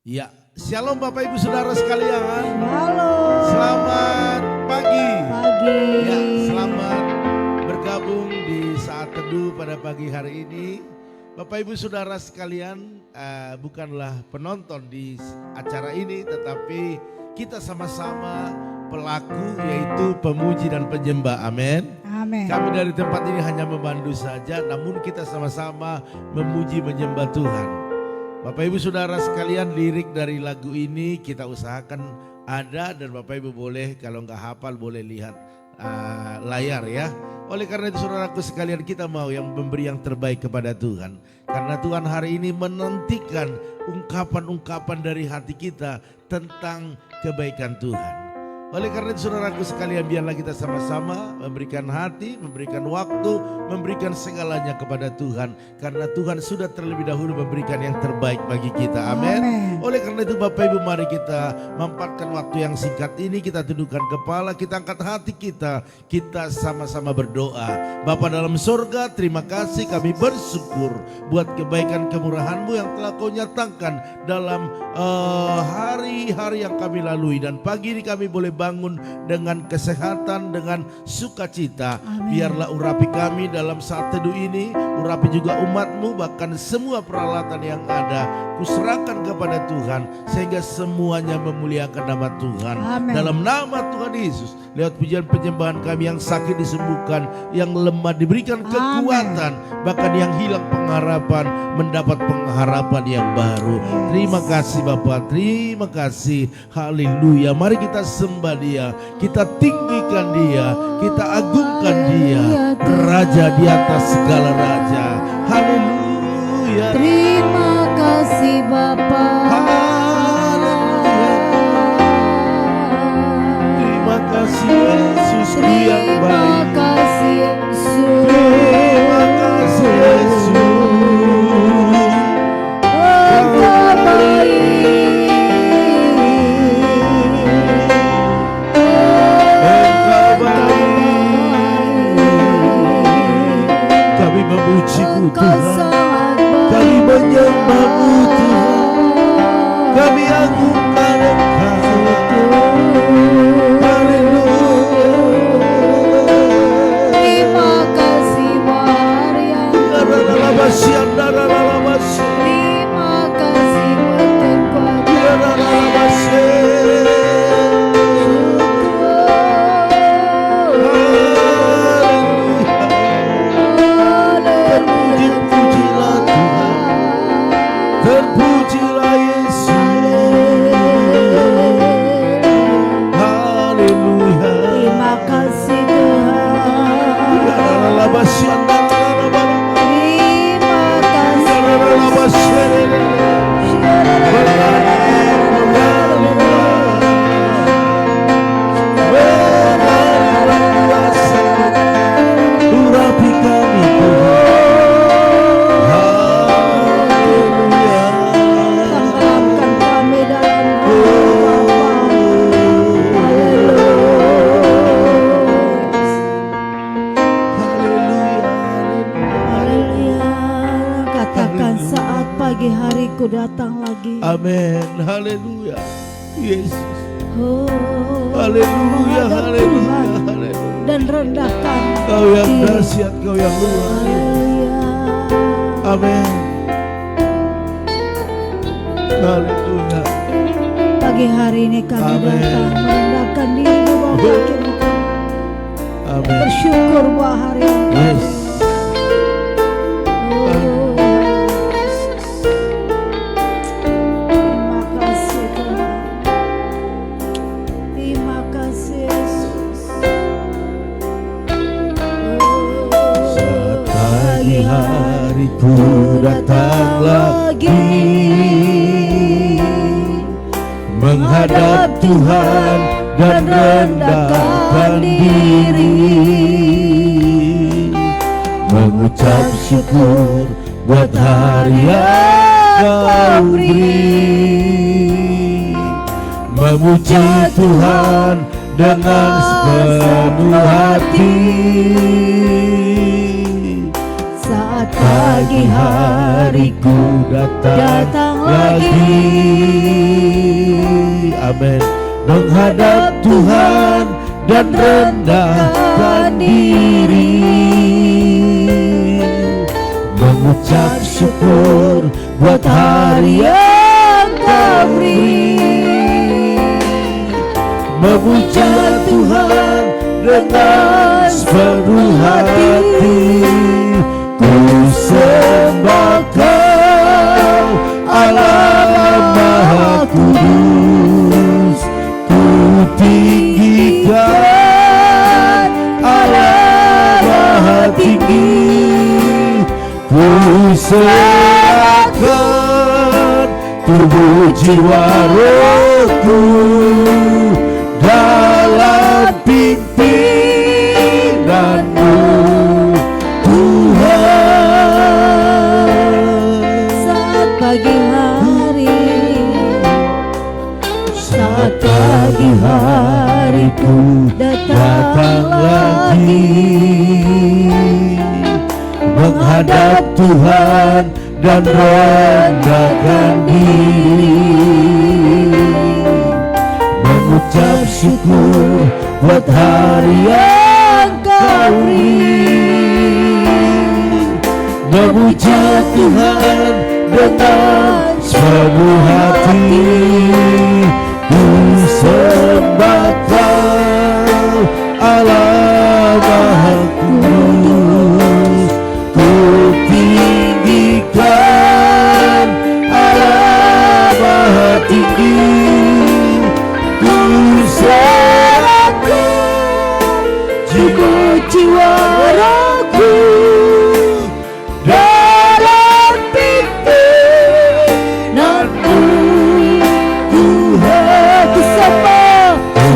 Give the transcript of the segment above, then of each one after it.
Ya, shalom Bapak Ibu Saudara sekalian. Halo. Selamat pagi. Pagi. Ya, selamat bergabung di saat teduh pada pagi hari ini. Bapak Ibu Saudara sekalian, bukanlah penonton di acara ini, tetapi kita sama-sama pelaku, yaitu pemuji dan penyembah. Amin. Amin. Kami dari tempat ini hanya membantu saja, namun kita sama-sama memuji menyembah Tuhan. Bapak Ibu Saudara sekalian, lirik dari lagu ini kita usahakan ada, dan Bapak Ibu boleh kalau nggak hafal boleh lihat layar ya. Oleh karena itu saudaraku sekalian, kita mau yang memberi yang terbaik kepada Tuhan. Karena Tuhan hari ini menantikan ungkapan-ungkapan dari hati kita tentang kebaikan Tuhan. Oleh karena itu saudaraku sekalian, biarlah kita sama-sama memberikan hati, memberikan waktu, memberikan segalanya kepada Tuhan. Karena Tuhan sudah terlebih dahulu memberikan yang terbaik bagi kita. Amin. Oleh karena itu Bapak Ibu, mari kita mampatkan waktu yang singkat ini, kita tundukkan kepala, kita angkat hati kita sama-sama berdoa. Bapa dalam surga, terima kasih, kami bersyukur buat kebaikan kemurahan-Mu yang telah Kau nyatakan dalam hari-hari yang kami lalui. Dan pagi ini kami boleh bangun dengan kesehatan, dengan sukacita. Amin. Biarlah urapi kami dalam saat teduh ini, urapi juga umat-Mu, bahkan semua peralatan yang ada kuserahkan kepada Tuhan, sehingga semuanya memuliakan nama Tuhan. Amin. Dalam nama Tuhan Yesus, lewat pujian penyembahan kami, yang sakit disembuhkan, yang lemah diberikan kekuatan, bahkan yang hilang pengharapan mendapat pengharapan yang baru. Terima kasih Bapa, terima kasih. Haleluya. Mari kita sembah Dia, kita tinggikan Dia, kita agungkan Dia, Raja di atas segala raja. Haleluya. Terima kasih Bapa. Haleluya. Terima kasih Yesus yang baik. Terima kasih Yesus. Terima kasih Yesus. Engkau baik. Engkau baik. Kami memuji-Mu Engkau Tuhan. sangat baik. Kami menyembah-Mu Tuhan. Kami agungkan Engkau. Haleluya. Terima kasih Maria. Terima kasih Terpujilah Tuhan, terpujilah Yesus. Haleluya. Terima kasih Tuhan. Terima kasih. Urapi kami Tuhan. Haleluya. Tenggelamkan kami dalam Haleluya. Katakan saat pagi hariku datang lagi. Amin. Haleluya. Yesus. Oh, Haleluya. menghadap Haleluya. Tuhan Haleluya. dan rendahkan Kau yang diri. dahsyat, Kau yang luar biasa. Haleluya. Amin. Haleluya. Pagi hari ini kami Amin. datang merendahkan diri di bawah kaki-Mu. Amin. Bersyukur bahwa hari ini Yes. Oh, terima kasih Tuhan. Terima kasih Yesus. Saat pagi hariku datang lagi, menghadap Tuhan dan rendahkan diri, mengucap syukur buat hari yang Kau beri, memuji Tuhan dengan sepenuh hati. Saat Pagi hariku datang lagi. Amin. Menghadap Tuhan dan rendahkan diri, mengucap syukur buat hari yang Kau beri, memuja Tuhan dengan sepenuh hati. Ku sembah Kau Allah Maha Kudus, ku tinggikan Allah Maha Tinggi. Ku serahkan tubuh jiwa rohku dalam pimpinanmu Tuhan. Saat pagi hariku datang lagi, menghadap Tuhan dan rendahkan diri, mengucap syukur buat hari yang Kau beri, memuja Tuhan dengan sepenuh hati. Ku sembah Kau Allah Maha Kudus, ku tinggikan Allah Maha Tinggi. Ku serahkan jiwa-jiwa rohku dalam pimpinanmu Tuhan. Ku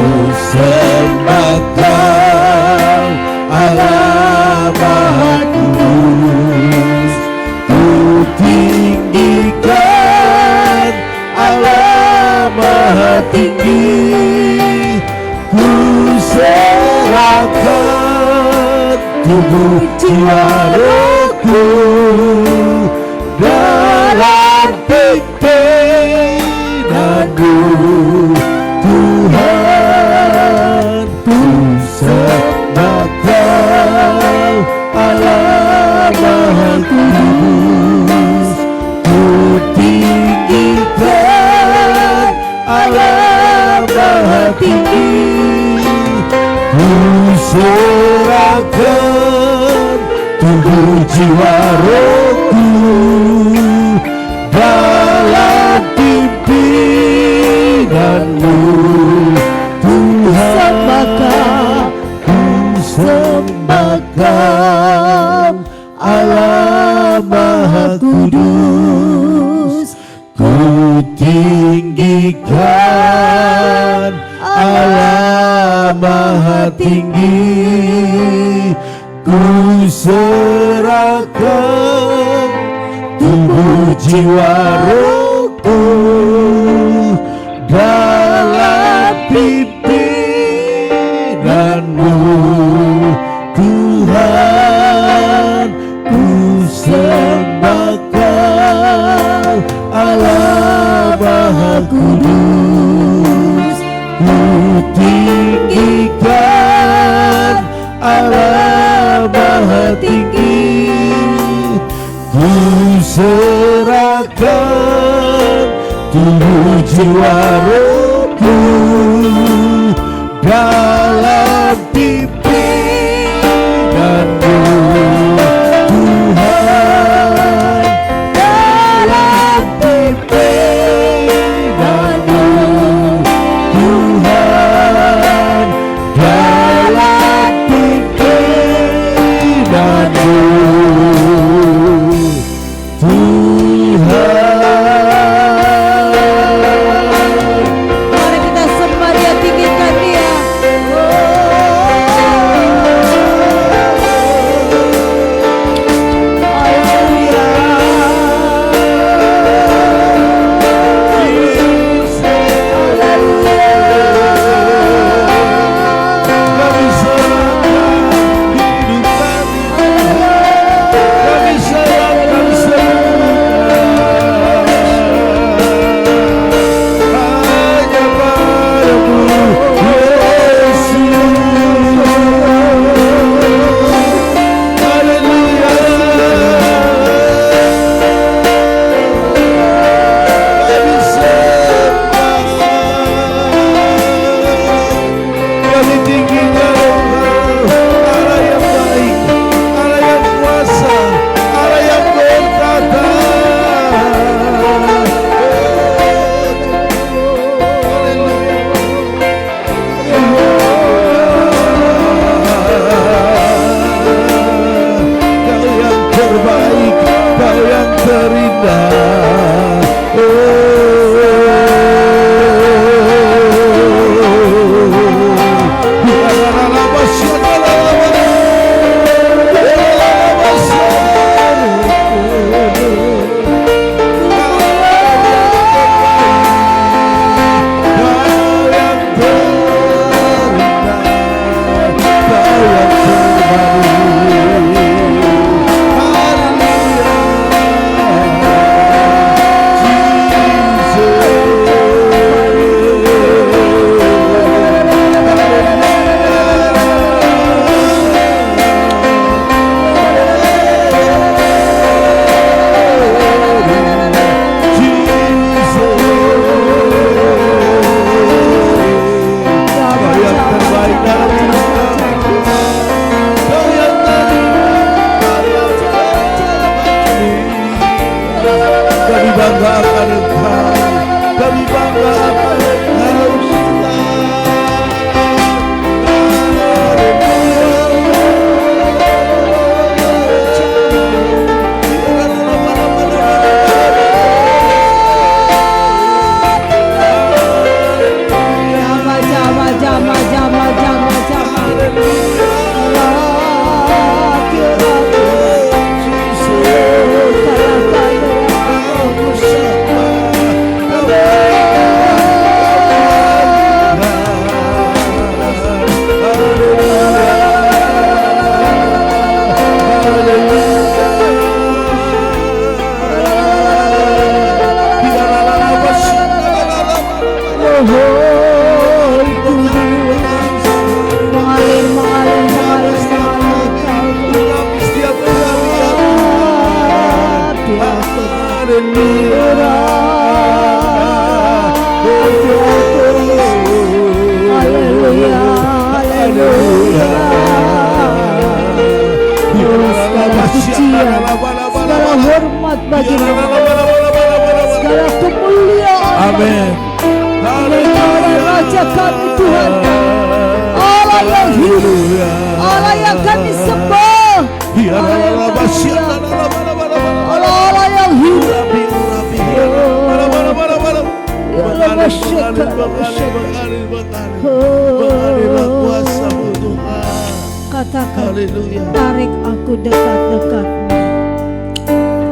sembah Kau Allah Maha Kudus, ku tinggikan Allah Maha Tinggi. Ku serahkan tubuh jiwa rohku dalam pimpinanmu Tuhan. Ku sembah Kau Allah Maha Kudus, ku tinggikan Allah Maha Tinggi. Ku serahkan tubuh jiwa rohku dalam pimpinanmu Tuhan. Ku sembah Kau Allah Maha Kudus, ku tinggikan Allah Maha Tinggi. Ku serahkan tubuh jiwa rohku dalam pimpinanmu Tuhan. Ku sembah Kau Allah Maha Kudus, ku tinggikan Allah Maha Tinggi. Ku serahkan tubuh jiwa rohku dalam pimpinanmu Tuhan, dalam pimpinanmu Tuhan, dalam pimpinanmu Tuhan. Mari kita sembah Dia, tinggikan Dia. Oh, Kami bangga akan Engkau. Kami bangga akan Engkau Tuhan. Segala hormat bagi-Mu, segala kemuliaan. Amin. Haleluya, Raja kami Tuhan, Allah yang hidup, Allah yang kami sembah, Allah yang hidup. Katakan, tarik aku dekat-dekatmu.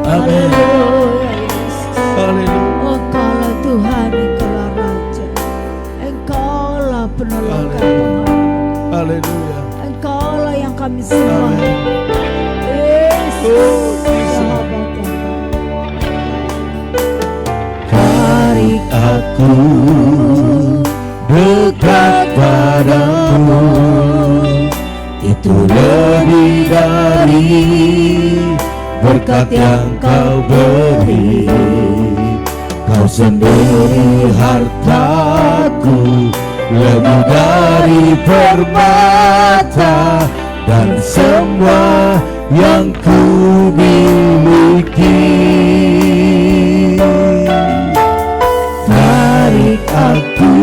Haleluya Yesus. Engkaulah Tuhan, Engkaulah Raja, Engkaulah penolong kami. Haleluya. Engkaulah yang kami sembah. Yesus. Tarik aku dekat padamu, itu lebih dari berkat yang Kau beri. Kau sendiri hartaku, lebih dari permata dan semua yang ku miliki. Tarik aku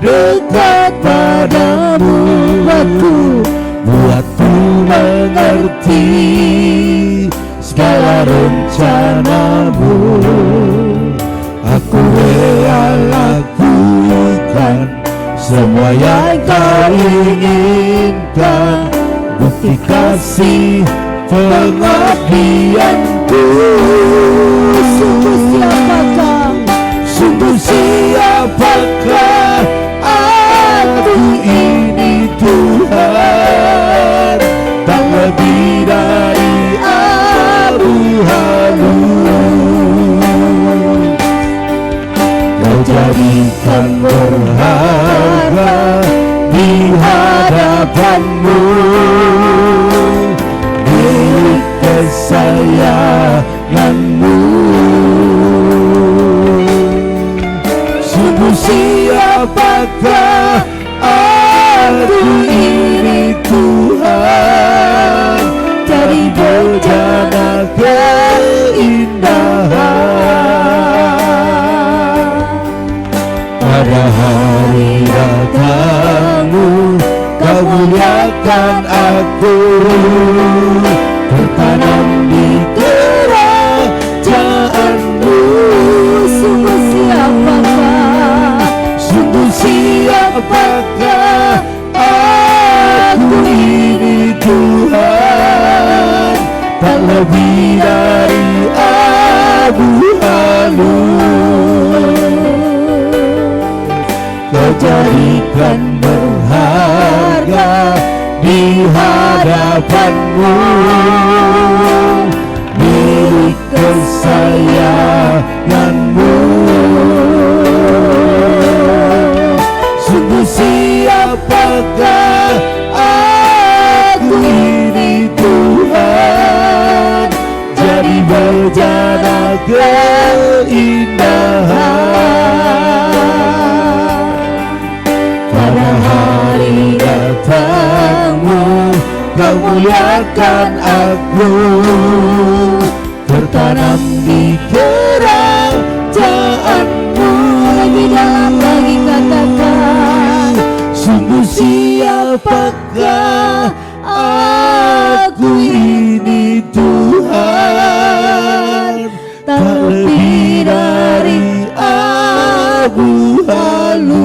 dekat padamu, buatku mengerti segala rencanamu. Aku rela lakukan semua yang Kau inginkan, bukti kasih pengabdianku. Sungguh siapakah aku ini Tuhan, tak lebih dari abu-abu. Kau jadikan berharga di hadapan-Mu, milik kesayangan-Mu. Sungguh siapakah aku ini Tuhan, dari bejana keindahan. Pada hari datang-Mu, Kau muliakan aku, tertanam di kerajaan-Mu. Sungguh siapakah aku ini Tuhan, tak lebih dari abu-abu. Kau jadikan berharga di hadapan-Mu, milik kesayangan-Mu. Sungguh siapakah aku ini Tuhan, jadi bejana keindahan. Pada hari datang-Mu, Kau muliakan aku, tertanam di lebih dari abu halus.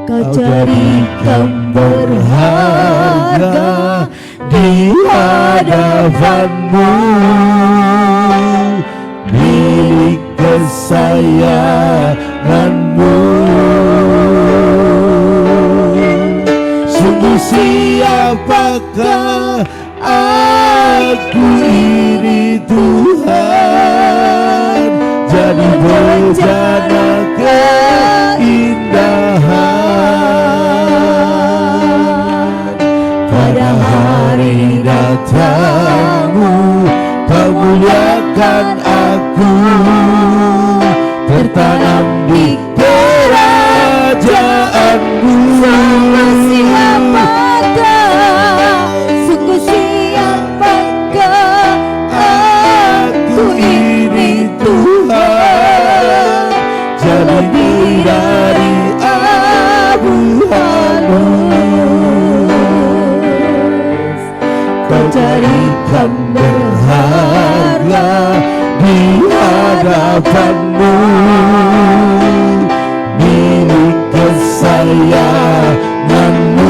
Kau jadikan berharga di hadapan-Mu, milik kesayangan-Mu. Sungguh siapakah aku ini Tuhan, jadi bejana keindahan. Pada hari datang-Mu, Kau muliakan aku, tertanam di kerajaan-Mu. Sungguh siapakah aku ini Tuhan, jadi lebih dari abu halus. Kau jadikan berharga di hadapan-Mu, milik kesayangan-Mu.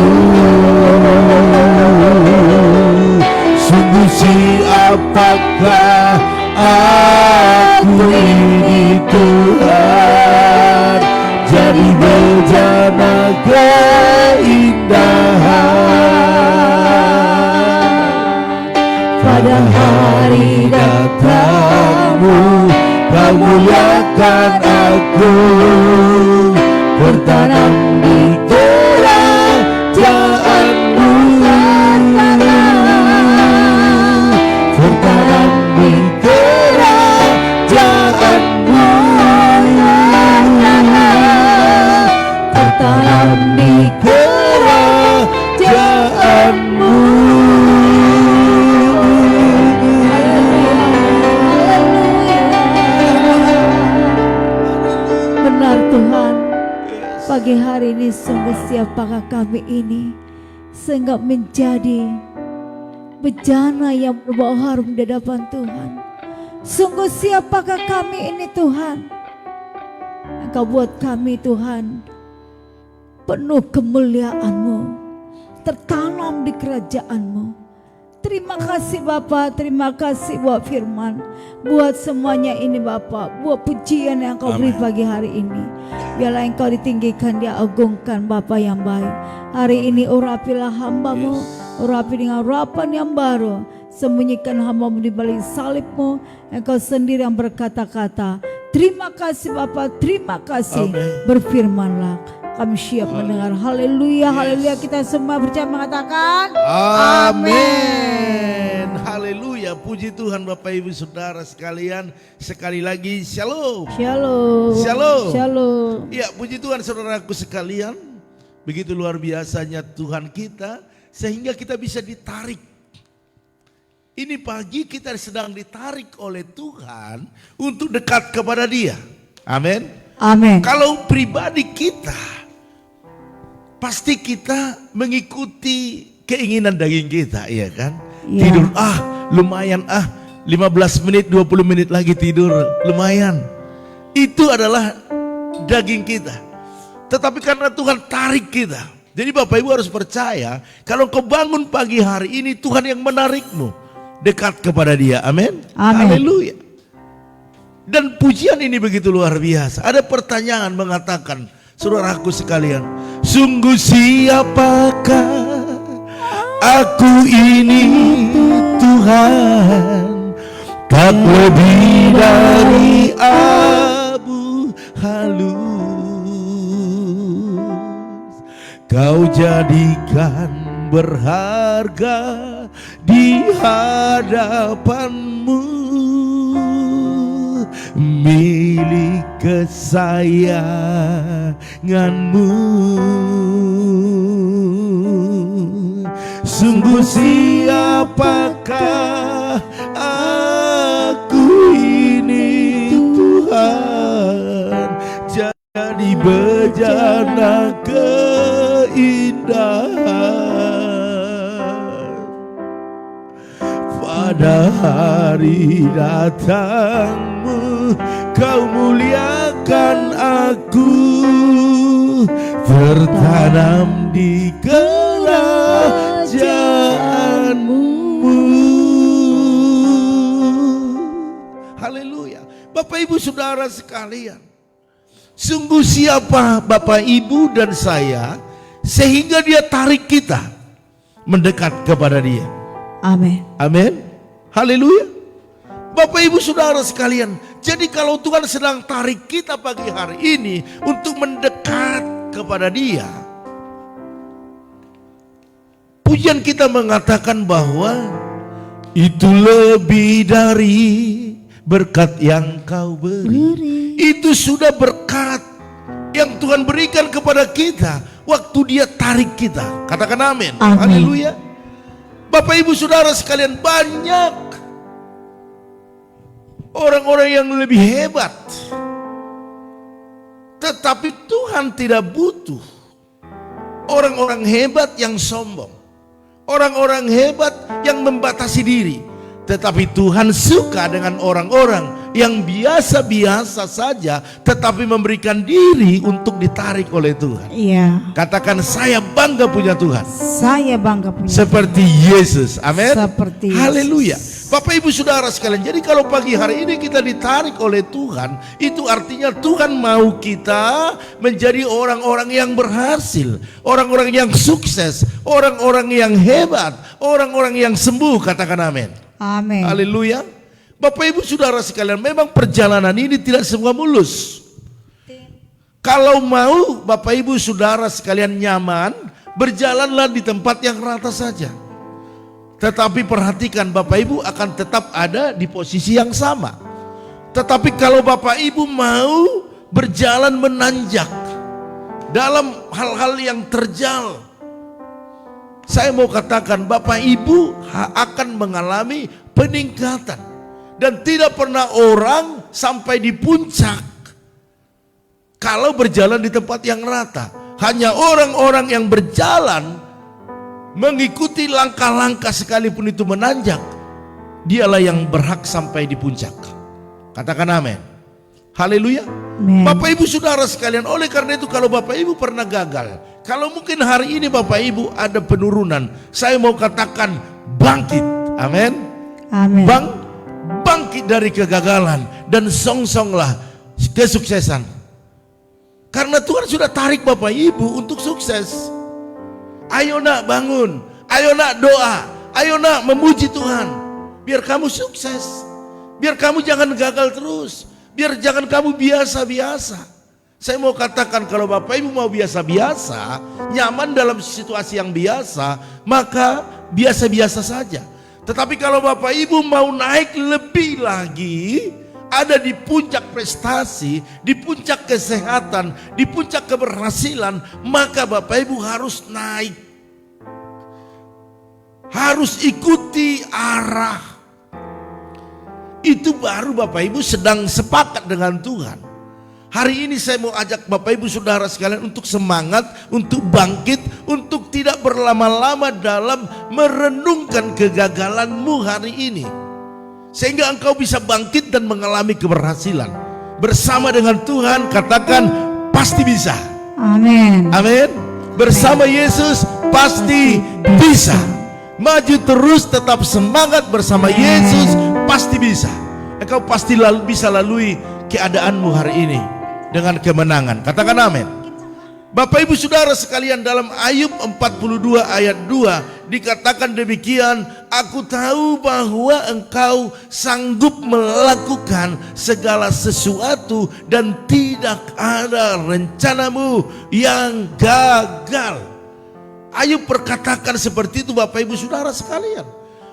Sungguh siapakah aku ini Tuhan, jadi bejana keindahan. Pada hari datang-Mu, Kau muliakan aku, tertanam di kerajaan-Mu, tertanam di kerajaan-Mu, tertanam di kerajaan-Mu. Benar Tuhan, pagi hari ini sungguh siapakah kami ini sehingga menjadi bejana yang berbau harum di hadapan Tuhan. Sungguh siapakah kami ini Tuhan, Engkau buat kami Tuhan penuh kemuliaan-Mu, tertanam di kerajaan-Mu. Terima kasih Bapa, terima kasih buat firman, buat semuanya ini Bapa, buat pujian yang Kau beri pagi hari ini. Biarlah Engkau ditinggikan, diagungkan Bapa yang baik. Hari ini urapilah hamba-Mu, urapi dengan urapan yang baru. Sembunyikan hamba-Mu di balik salib-Mu. Engkau sendiri yang berkata-kata. Terima kasih Bapa, terima kasih. Berfirmanlah, kami siap mendengar. Haleluya, haleluya. Kita semua percaya mengatakan amin. Haleluya, puji Tuhan Bapak Ibu Saudara sekalian. Sekali lagi shalom. Shalom. Shalom. Shalom. Ya, puji Tuhan saudaraku sekalian. Begitu luar biasanya Tuhan kita sehingga kita bisa ditarik. Ini pagi kita sedang ditarik oleh Tuhan untuk dekat kepada Dia. Amin. Amin. Kalau pribadi kita, pasti kita mengikuti keinginan daging kita, iya kan? Ya. Tidur, lumayan 15 menit, 20 menit lagi tidur, lumayan. Itu adalah daging kita. Tetapi karena Tuhan tarik kita. Jadi Bapak Ibu harus percaya, kalau kau bangun pagi hari ini, Tuhan yang menarikmu dekat kepada Dia. Amin. Haleluya. Dan pujian ini begitu luar biasa. Ada pertanyaan mengatakan, saudaraku sekalian, sungguh siapakah aku ini Tuhan, tak lebih dari abu halus. Kau jadikan berharga di hadapan-Mu, milik kesayangan-Mu. Sungguh siapakah aku ini Tuhan, jadi bejana keindahan. pada hari datangmu, kau muliakan aku, tertanam di kerajaanmu. Haleluya. Bapak Ibu Saudara sekalian, sungguh siapa Bapak Ibu dan saya sehingga dia tarik kita mendekat kepada dia. Amin. Amin. Haleluya. Bapak Ibu Saudara sekalian, jadi kalau Tuhan sedang tarik kita pagi hari ini untuk mendekat kepada dia, pujian kita mengatakan bahwa itu lebih dari berkat yang kau beri. Itu sudah berkat yang Tuhan berikan kepada kita waktu dia tarik kita. Katakan amin. Haleluya. Bapak Ibu Saudara sekalian, banyak orang-orang yang lebih hebat, tetapi Tuhan tidak butuh orang-orang hebat yang sombong, orang-orang hebat yang membatasi diri. Tetapi Tuhan suka dengan orang-orang yang biasa-biasa saja, tetapi memberikan diri untuk ditarik oleh Tuhan. Iya. Katakan, saya bangga punya Tuhan. Saya bangga punya Seperti Yesus. Amin. Seperti Yesus. Haleluya. Bapak Ibu Saudara sekalian, jadi kalau pagi hari ini kita ditarik oleh Tuhan, itu artinya Tuhan mau kita menjadi orang-orang yang berhasil, orang-orang yang sukses, orang-orang yang hebat, orang-orang yang sembuh. Katakan amin. Amin. Haleluya. Bapak Ibu Saudara sekalian, memang perjalanan ini tidak semua mulus. Kalau mau Bapak Ibu Saudara sekalian nyaman, berjalanlah di tempat yang rata saja. Tetapi perhatikan, Bapak Ibu akan tetap ada di posisi yang sama. Tetapi kalau Bapak Ibu mau berjalan menanjak dalam hal-hal yang terjal, saya mau katakan Bapak Ibu akan mengalami peningkatan. Dan tidak pernah orang sampai di puncak kalau berjalan di tempat yang rata. Hanya orang-orang yang berjalan mengikuti langkah-langkah sekalipun itu menanjak, dialah yang berhak sampai di puncak. Katakan amin. Haleluya. Bapak Ibu Saudara sekalian, oleh karena itu kalau Bapak Ibu pernah gagal, kalau mungkin hari ini Bapak Ibu ada penurunan, saya mau katakan bangkit. Amin. Amin. Bangkit dari kegagalan dan songsonglah kesuksesan. Karena Tuhan sudah tarik Bapak Ibu untuk sukses. Ayo nak bangun, ayo nak doa, ayo nak memuji Tuhan. Biar kamu sukses, biar kamu jangan gagal terus, biar jangan kamu biasa-biasa. Saya mau katakan kalau Bapak Ibu mau biasa-biasa, nyaman dalam situasi yang biasa, maka biasa-biasa saja. Tetapi kalau Bapak Ibu mau naik lebih lagi, ada di puncak prestasi, di puncak kesehatan, di puncak keberhasilan, maka Bapak Ibu harus naik. Harus ikuti arah. Itu baru Bapak Ibu sedang sepakat dengan Tuhan. Hari ini saya mau ajak Bapak Ibu Saudara sekalian untuk semangat, untuk bangkit, untuk tidak berlama-lama dalam merenungkan kegagalanmu hari ini. Sehingga engkau bisa bangkit dan mengalami keberhasilan. Bersama dengan Tuhan, katakan pasti bisa. Amin. Amin. Bersama Yesus pasti bisa. Maju terus, tetap semangat bersama Yesus, pasti bisa. Engkau pasti bisa lalui keadaanmu hari ini dengan kemenangan. Katakan amin. Bapak Ibu Saudara sekalian, dalam Ayub 42 ayat 2 dikatakan demikian, aku tahu bahwa engkau sanggup melakukan segala sesuatu dan tidak ada rencanamu yang gagal. Ayub perkatakan seperti itu Bapak Ibu Saudara sekalian.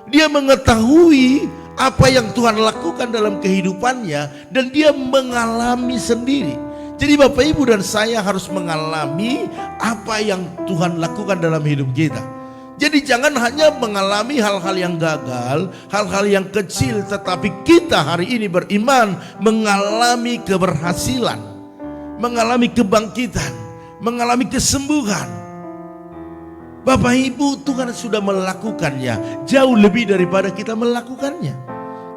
Dia mengetahui apa yang Tuhan lakukan dalam kehidupannya dan dia mengalami sendiri. Jadi Bapak Ibu dan saya harus mengalami apa yang Tuhan lakukan dalam hidup kita. Jadi jangan hanya mengalami hal-hal yang gagal, hal-hal yang kecil, tetapi kita hari ini beriman mengalami keberhasilan, mengalami kebangkitan, mengalami kesembuhan. Bapak Ibu, Tuhan sudah melakukannya jauh lebih daripada kita melakukannya.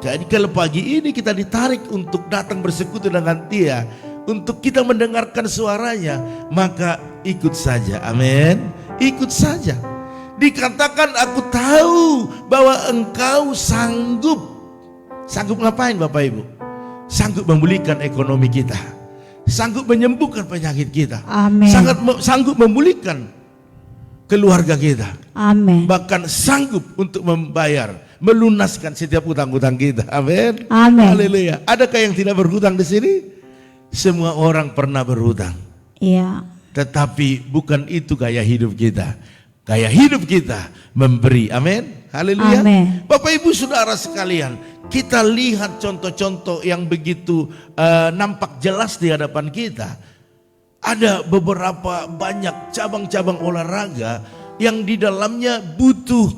Jadi kalau pagi ini kita ditarik untuk datang bersekutu dengan Dia, untuk kita mendengarkan suaranya, maka ikut saja. Amin. Ikut saja. Dikatakan aku tahu bahwa engkau sanggup. Sanggup ngapain Bapak Ibu? Sanggup memulihkan ekonomi kita, sanggup menyembuhkan penyakit kita, Amin. Sanggup memulihkan keluarga kita. Amin. Bahkan sanggup untuk membayar, melunaskan setiap hutang-hutang kita. Amin. Amin. Haleluya. Adakah yang tidak berhutang di sini? Semua orang pernah berhutang. Iya. Tetapi bukan itu gaya hidup kita. Gaya hidup kita memberi. Amin. Haleluya. Amin. Bapak Ibu Saudara sekalian, kita lihat contoh-contoh yang begitu nampak jelas di hadapan kita. Ada beberapa banyak cabang-cabang olahraga yang di dalamnya butuh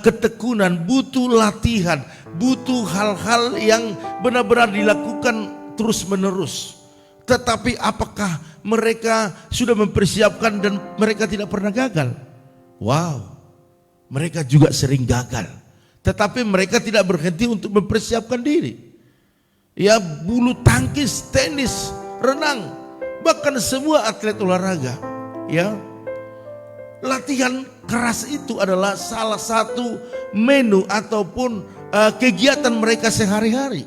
ketekunan, butuh latihan, butuh hal-hal yang benar-benar dilakukan terus-menerus. Tetapi apakah mereka sudah mempersiapkan dan mereka tidak pernah gagal? Wow, mereka juga sering gagal. Tetapi mereka tidak berhenti untuk mempersiapkan diri. Ya, bulu tangkis, tenis, renang, bahkan semua atlet olahraga, ya, latihan keras itu adalah salah satu menu ataupun kegiatan mereka sehari-hari.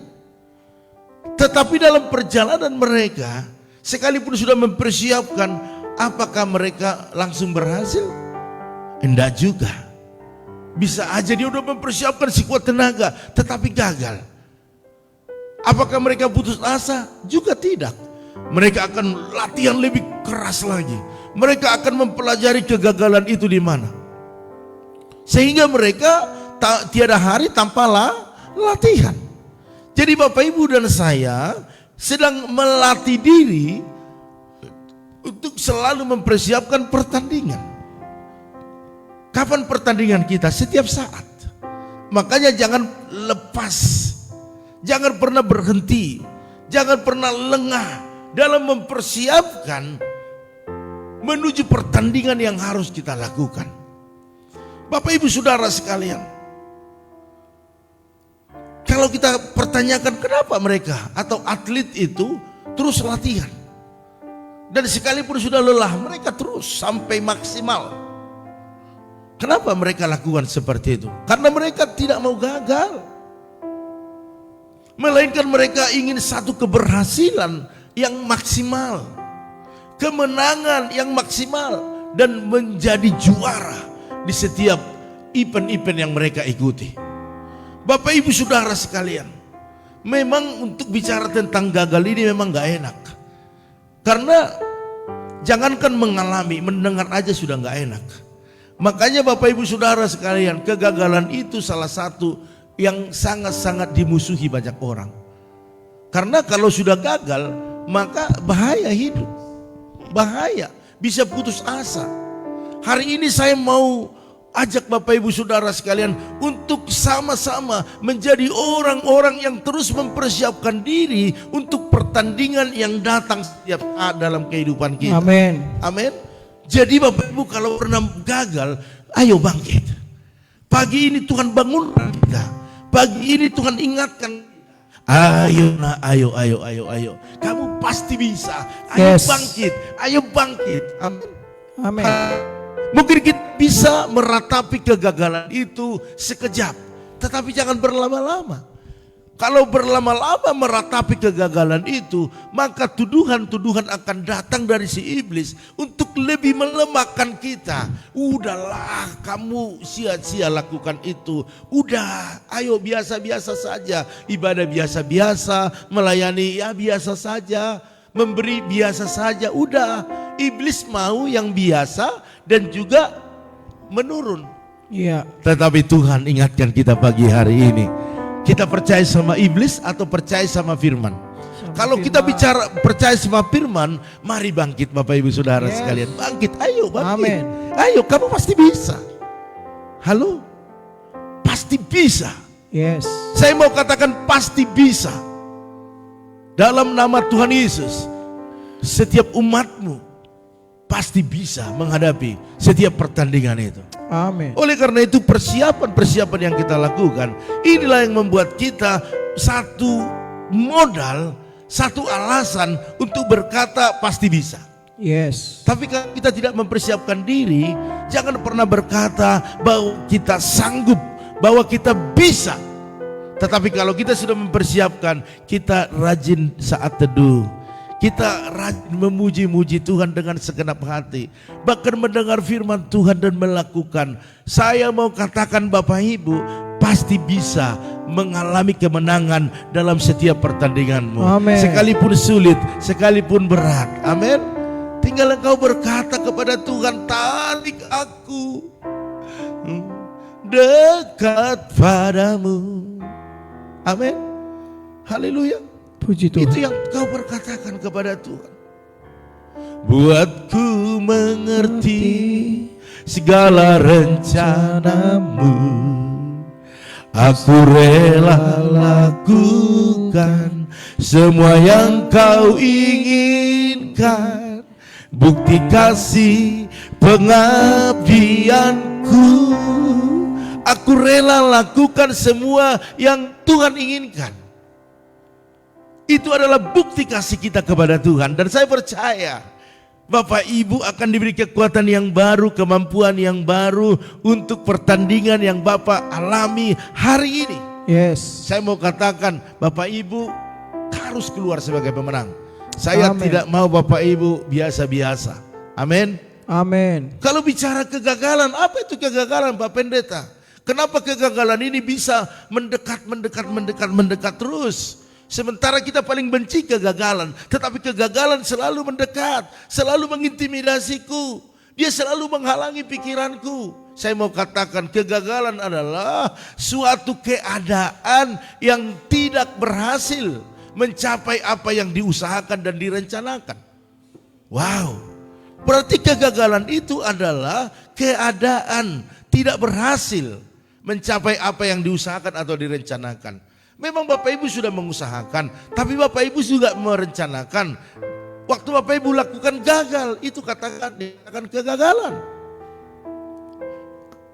Tetapi dalam perjalanan mereka, sekalipun sudah mempersiapkan, apakah mereka langsung berhasil? Enggak juga. Bisa aja dia udah mempersiapkan sekuat tenaga, tetapi gagal. Apakah mereka putus asa? Juga tidak. Mereka akan latihan lebih keras lagi. Mereka akan mempelajari kegagalan itu di mana. Sehingga mereka tiada hari tanpa latihan. Jadi Bapak Ibu dan saya sedang melatih diri untuk selalu mempersiapkan pertandingan. Kapan pertandingan kita? Setiap saat. Makanya jangan lepas. Jangan pernah berhenti. Jangan pernah lengah dalam mempersiapkan menuju pertandingan yang harus kita lakukan. Bapak Ibu Saudara sekalian, kalau kita pertanyakan kenapa mereka atau atlet itu terus latihan, dan sekalipun sudah lelah mereka terus sampai maksimal. Kenapa mereka lakukan seperti itu? Karena mereka tidak mau gagal, melainkan mereka ingin satu keberhasilan yang maksimal, kemenangan yang maksimal, dan menjadi juara di setiap event-event yang mereka ikuti. Bapak Ibu Saudara sekalian, memang untuk bicara tentang gagal ini memang gak enak. Karena jangankan mengalami, mendengar aja sudah gak enak. Makanya Bapak Ibu Saudara sekalian, kegagalan itu salah satu yang sangat-sangat dimusuhi banyak orang. Karena kalau sudah gagal, maka bahaya hidup. Bahaya, bisa putus asa. Hari ini saya mau ajak Bapak Ibu Saudara sekalian untuk sama-sama menjadi orang-orang yang terus mempersiapkan diri untuk pertandingan yang datang setiap saat dalam kehidupan kita. Amin. Amin. Jadi Bapak Ibu kalau pernah gagal, ayo bangkit. Pagi ini Tuhan bangunkan kita. Pagi ini Tuhan ingatkan. Ayo nah, ayo. Kamu pasti bisa. Ayo Yes. bangkit, ayo bangkit. Amin. Amin. Mungkin kita bisa meratapi kegagalan itu sekejap, tetapi jangan berlama-lama. Kalau berlama-lama meratapi kegagalan itu, maka tuduhan-tuduhan akan datang dari si iblis untuk lebih melemahkan kita. Udahlah, kamu sia-sia lakukan itu. Udah, ayo biasa-biasa saja. Ibadah biasa-biasa, melayani ya biasa saja, memberi biasa saja. Udah, iblis mau yang biasa dan juga menurun. Iya. Tetapi Tuhan ingatkan kita pagi hari ini, kita percaya sama iblis atau percaya sama firman? Kalau kita bicara percaya sama firman, mari bangkit Bapak Ibu Saudara Yes. sekalian. Bangkit, ayo bangkit. Amin. Ayo, kamu pasti bisa. Halo? Pasti bisa. Yes. Saya mau katakan pasti bisa. Dalam nama Tuhan Yesus, setiap umatmu pasti bisa menghadapi setiap pertandingan itu. Amin. Oleh karena itu persiapan-persiapan yang kita lakukan, inilah yang membuat kita satu modal, satu alasan untuk berkata pasti bisa. Yes. Tapi kalau kita tidak mempersiapkan diri, jangan pernah berkata bahwa kita sanggup, bahwa kita bisa. Tetapi kalau kita sudah mempersiapkan, kita rajin saat teduh, kita rajin memuji-muji Tuhan dengan segenap hati, bahkan mendengar firman Tuhan dan melakukan. Saya mau katakan Bapak Ibu, pasti bisa mengalami kemenangan dalam setiap pertandinganmu. Amin. Sekalipun sulit, sekalipun berat. Amin. Tinggal engkau berkata kepada Tuhan, tarik aku dekat padamu. Amin. Haleluya. Puji Tuhan. Itu yang kau berkatakan kepada Tuhan. Buatku mengerti segala rencanamu, aku rela lakukan semua yang kau inginkan. Bukti kasih pengabdianku, aku rela lakukan semua yang Tuhan inginkan. Itu adalah bukti kasih kita kepada Tuhan. Dan saya percaya Bapak Ibu akan diberi kekuatan yang baru, kemampuan yang baru untuk pertandingan yang Bapak alami hari ini. Yes. Saya mau katakan Bapak Ibu harus keluar sebagai pemenang. Saya Amen. tidak mau Bapak Ibu biasa-biasa. Amin. Amin. Kalau bicara kegagalan, apa itu kegagalan Pak Pendeta? Kenapa kegagalan ini bisa mendekat terus? Sementara kita paling benci kegagalan, tetapi kegagalan selalu mendekat, selalu mengintimidasiku. Dia selalu menghalangi pikiranku. Saya mau katakan kegagalan adalah suatu keadaan yang tidak berhasil mencapai apa yang diusahakan dan direncanakan. Wow, berarti kegagalan itu adalah keadaan tidak berhasil mencapai apa yang diusahakan atau direncanakan. Memang Bapak Ibu sudah mengusahakan, tapi Bapak Ibu juga merencanakan. Waktu Bapak Ibu lakukan gagal, itu katakan kegagalan.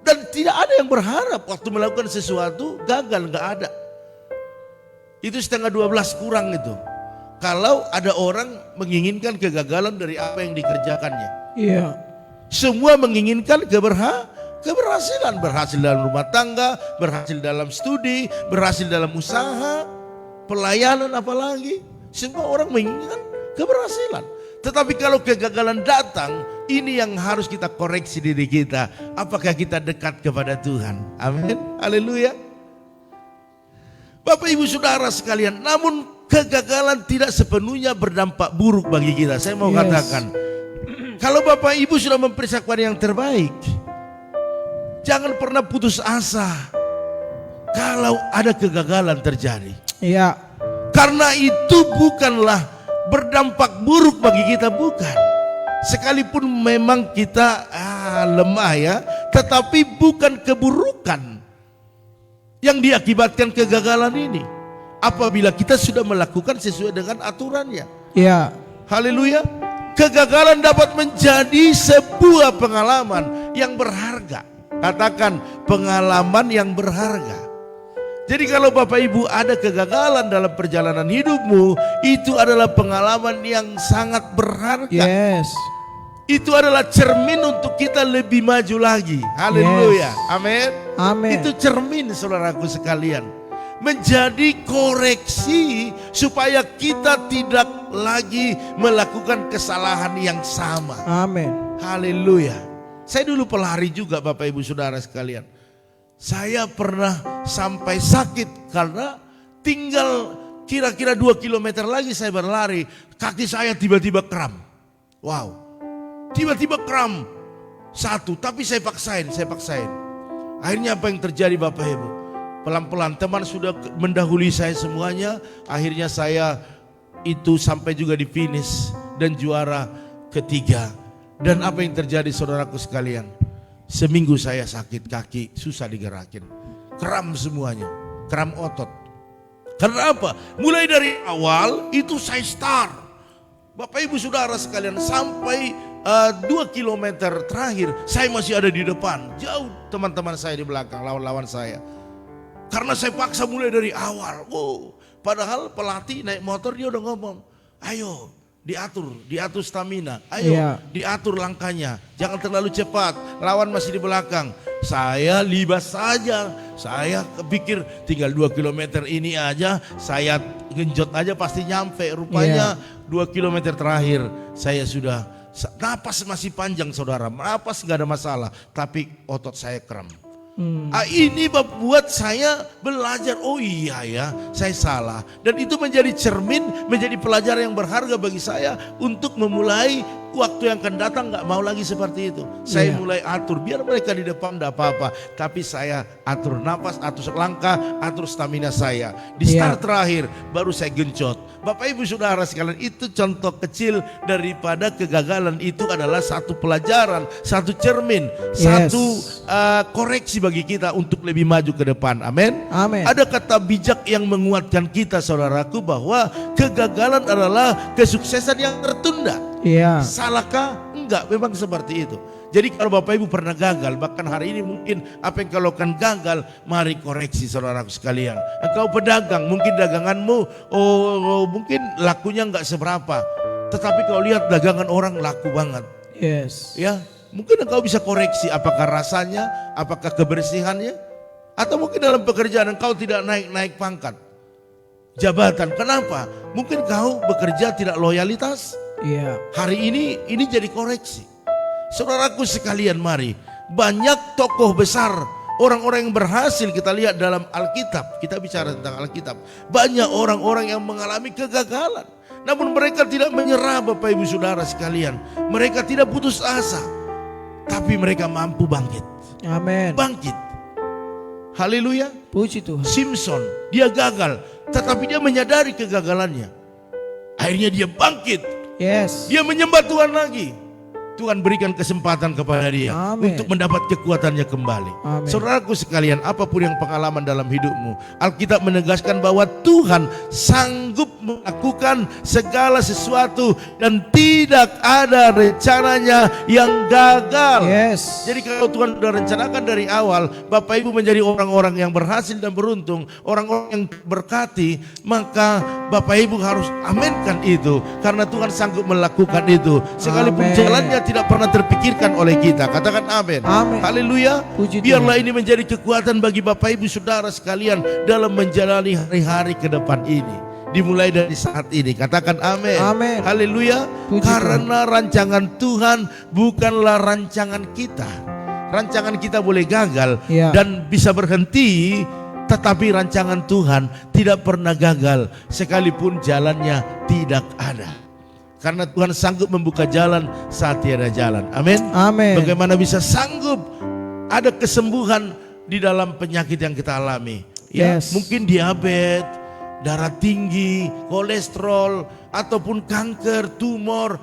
Dan tidak ada yang berharap waktu melakukan sesuatu gagal, nggak ada. Itu 11:30 kurang itu. Kalau ada orang menginginkan kegagalan dari apa yang dikerjakannya. Iya. Semua menginginkan keberhasilan. Berhasil dalam rumah tangga, berhasil dalam studi, berhasil dalam usaha, pelayanan apalagi. Semua orang menginginkan keberhasilan. Tetapi kalau kegagalan datang, ini yang harus kita koreksi diri kita. Apakah kita dekat kepada Tuhan? Amin. Haleluya. Bapak Ibu Saudara sekalian, namun kegagalan tidak sepenuhnya berdampak buruk bagi kita. Saya mau katakan, kalau Bapak Ibu sudah mempersiapkan yang terbaik, jangan pernah putus asa kalau ada kegagalan terjadi. Iya. Karena itu bukanlah berdampak buruk bagi kita, bukan. Sekalipun memang kita lemah ya, tetapi bukan keburukan yang diakibatkan kegagalan ini, apabila kita sudah melakukan sesuai dengan aturannya. Iya. Haleluya. Kegagalan dapat menjadi sebuah pengalaman yang berharga. Katakan pengalaman yang berharga. Jadi kalau Bapak Ibu ada kegagalan dalam perjalanan hidupmu, itu adalah pengalaman yang sangat berharga. Yes. Itu adalah cermin untuk kita lebih maju lagi. Haleluya. Yes. Amin. Amin. Itu cermin saudaraku sekalian. Menjadi koreksi supaya kita tidak lagi melakukan kesalahan yang sama. Amin. Haleluya. Saya dulu pelari juga Bapak Ibu Saudara sekalian. Saya pernah sampai sakit karena tinggal kira-kira 2 kilometer lagi saya berlari. Kaki saya tiba-tiba kram. Wow. Tiba-tiba kram. Satu, tapi saya paksain. Akhirnya apa yang terjadi Bapak Ibu? Pelan-pelan teman sudah mendahului saya semuanya. Akhirnya saya itu sampai juga di finish dan juara ketiga. Dan apa yang terjadi saudaraku sekalian? Seminggu saya sakit kaki, susah digerakin. Kram semuanya, kram otot. Karena apa? Mulai dari awal itu saya start. Bapak Ibu Saudara sekalian, sampai 2 kilometer terakhir saya masih ada di depan. Jauh teman-teman saya di belakang, lawan-lawan saya. Karena saya paksa mulai dari awal. Padahal pelatih naik motor dia udah ngomong, ayo diatur stamina, ayo diatur langkahnya, jangan terlalu cepat, lawan masih di belakang. Saya libas saja, saya pikir tinggal 2 kilometer ini aja, saya genjot aja pasti nyampe. Rupanya 2 kilometer terakhir saya sudah, napas masih panjang saudara, napas gak ada masalah, tapi otot saya kram. Ini buat saya belajar, oh iya ya saya salah. Dan itu menjadi cermin, menjadi pelajaran yang berharga bagi saya untuk memulai waktu yang akan datang gak mau lagi seperti itu. Saya mulai atur, biar mereka di depan gak apa-apa, tapi saya atur napas, atur langkah, atur stamina saya. Di start terakhir baru saya gencot. Bapak Ibu Saudara sekalian, itu contoh kecil daripada kegagalan. Itu adalah satu pelajaran, satu cermin, satu koreksi bagi kita untuk lebih maju ke depan. Amin. Ada kata bijak yang menguatkan kita saudaraku, bahwa kegagalan adalah kesuksesan yang tertunda. Salahkah? Enggak, memang seperti itu. Jadi kalau Bapak Ibu pernah gagal, bahkan hari ini mungkin apa yang kau lakukan gagal, mari koreksi saudaraku sekalian. Engkau pedagang, mungkin daganganmu mungkin lakunya enggak seberapa, tetapi kau lihat dagangan orang laku banget. Ya, mungkin engkau bisa koreksi, apakah rasanya, apakah kebersihannya, atau mungkin dalam pekerjaan engkau tidak naik pangkat, jabatan. Kenapa? Mungkin kau bekerja tidak loyalitas. Hari ini jadi koreksi. Saudaraku sekalian, mari, banyak tokoh besar, orang-orang yang berhasil kita lihat dalam Alkitab. Kita bicara tentang Alkitab. Banyak orang-orang yang mengalami kegagalan, namun mereka tidak menyerah Bapak Ibu Saudara sekalian. Mereka tidak putus asa, tapi mereka mampu bangkit. Bangkit. Haleluya. Puji Tuhan. Simpson, dia gagal, tetapi dia menyadari kegagalannya. Akhirnya dia bangkit. Dia menyembah Tuhan lagi. Tuhan berikan kesempatan kepada dia untuk mendapat kekuatannya kembali. Saudaraku sekalian, apapun yang pengalaman dalam hidupmu, Alkitab menegaskan bahwa Tuhan sanggup melakukan segala sesuatu dan tidak ada rencananya yang gagal. Jadi kalau Tuhan sudah rencanakan dari awal, Bapak Ibu menjadi orang-orang yang berhasil dan beruntung, orang-orang yang berkati, maka Bapak Ibu harus aminkan itu, karena Tuhan sanggup melakukan itu. Sekalipun jalannya tidak pernah terpikirkan oleh kita. Katakan amin. Haleluya. Biarlah ini menjadi kekuatan bagi Bapak Ibu Saudara sekalian dalam menjalani hari-hari ke depan ini. Dimulai dari saat ini. Katakan amin. Haleluya. Karena rancangan Tuhan bukanlah rancangan kita. Rancangan kita boleh gagal dan bisa berhenti, tetapi rancangan Tuhan tidak pernah gagal sekalipun jalannya tidak ada. Karena Tuhan sanggup membuka jalan saat tiada jalan. Amin. Bagaimana bisa sanggup ada kesembuhan di dalam penyakit yang kita alami? Mungkin diabetes, darah tinggi, kolesterol, ataupun kanker, tumor.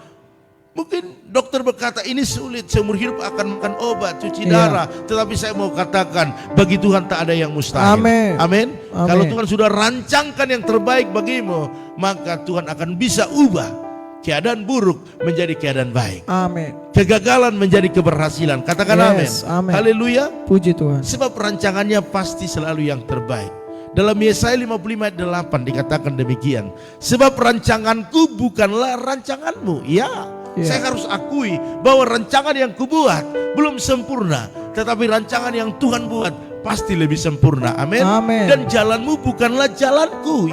Mungkin dokter berkata ini sulit, seumur hidup akan makan obat, cuci darah. Tetapi saya mau katakan, bagi Tuhan tak ada yang mustahil. Amin. Kalau Tuhan sudah rancangkan yang terbaik bagimu, maka Tuhan akan bisa ubah keadaan buruk menjadi keadaan baik. Kegagalan menjadi keberhasilan. Katakan amin. Haleluya. Puji Tuhan. Sebab rancangannya pasti selalu yang terbaik. Dalam Yesaya 55 ayat 8 dikatakan demikian. Sebab rancanganku bukanlah rancanganmu. Saya harus akui bahwa rancangan yang kubuat belum sempurna, tetapi rancangan yang Tuhan buat pasti lebih sempurna. Amin. Dan jalanmu bukanlah jalanku.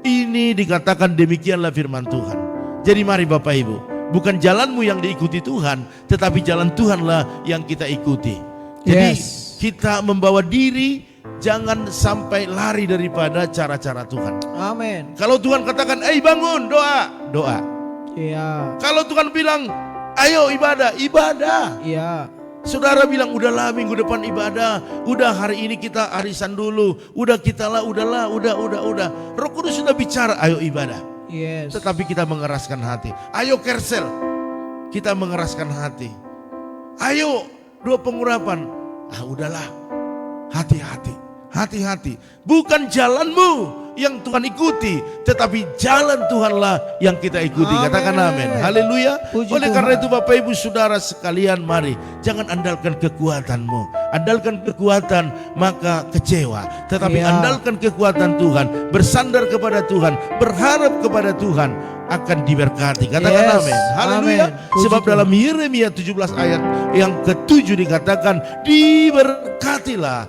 Ini dikatakan demikianlah firman Tuhan. Jadi mari Bapak Ibu, bukan jalanmu yang diikuti Tuhan, tetapi jalan Tuhanlah yang kita ikuti. Jadi kita membawa diri, jangan sampai lari daripada cara-cara Tuhan. Kalau Tuhan katakan, bangun, doa. Kalau Tuhan bilang, ayo ibadah. Saudara bilang, udahlah minggu depan ibadah, udah hari ini kita arisan dulu, udah Roh Kudus sudah bicara, ayo ibadah. Tetapi kita mengeraskan hati. Ayo kersel, kita mengeraskan hati. Ayo doa pengurapan, udahlah, hati-hati. Bukan jalanmu yang Tuhan ikuti, tetapi jalan Tuhanlah yang kita ikuti. Amin. Katakan amin. Haleluya. Puji Oleh Tuhan. karena itu Bapak Ibu Saudara sekalian, mari jangan andalkan kekuatanmu. Andalkan kekuatan maka kecewa. Tetapi Iya. andalkan kekuatan Tuhan, bersandar kepada Tuhan, berharap kepada Tuhan, akan diberkati. Katakan Yes. amin. Haleluya. Amin. Puji Sebab Tuhan. dalam Yeremia 17 ayat yang ke-7 dikatakan, diberkatilah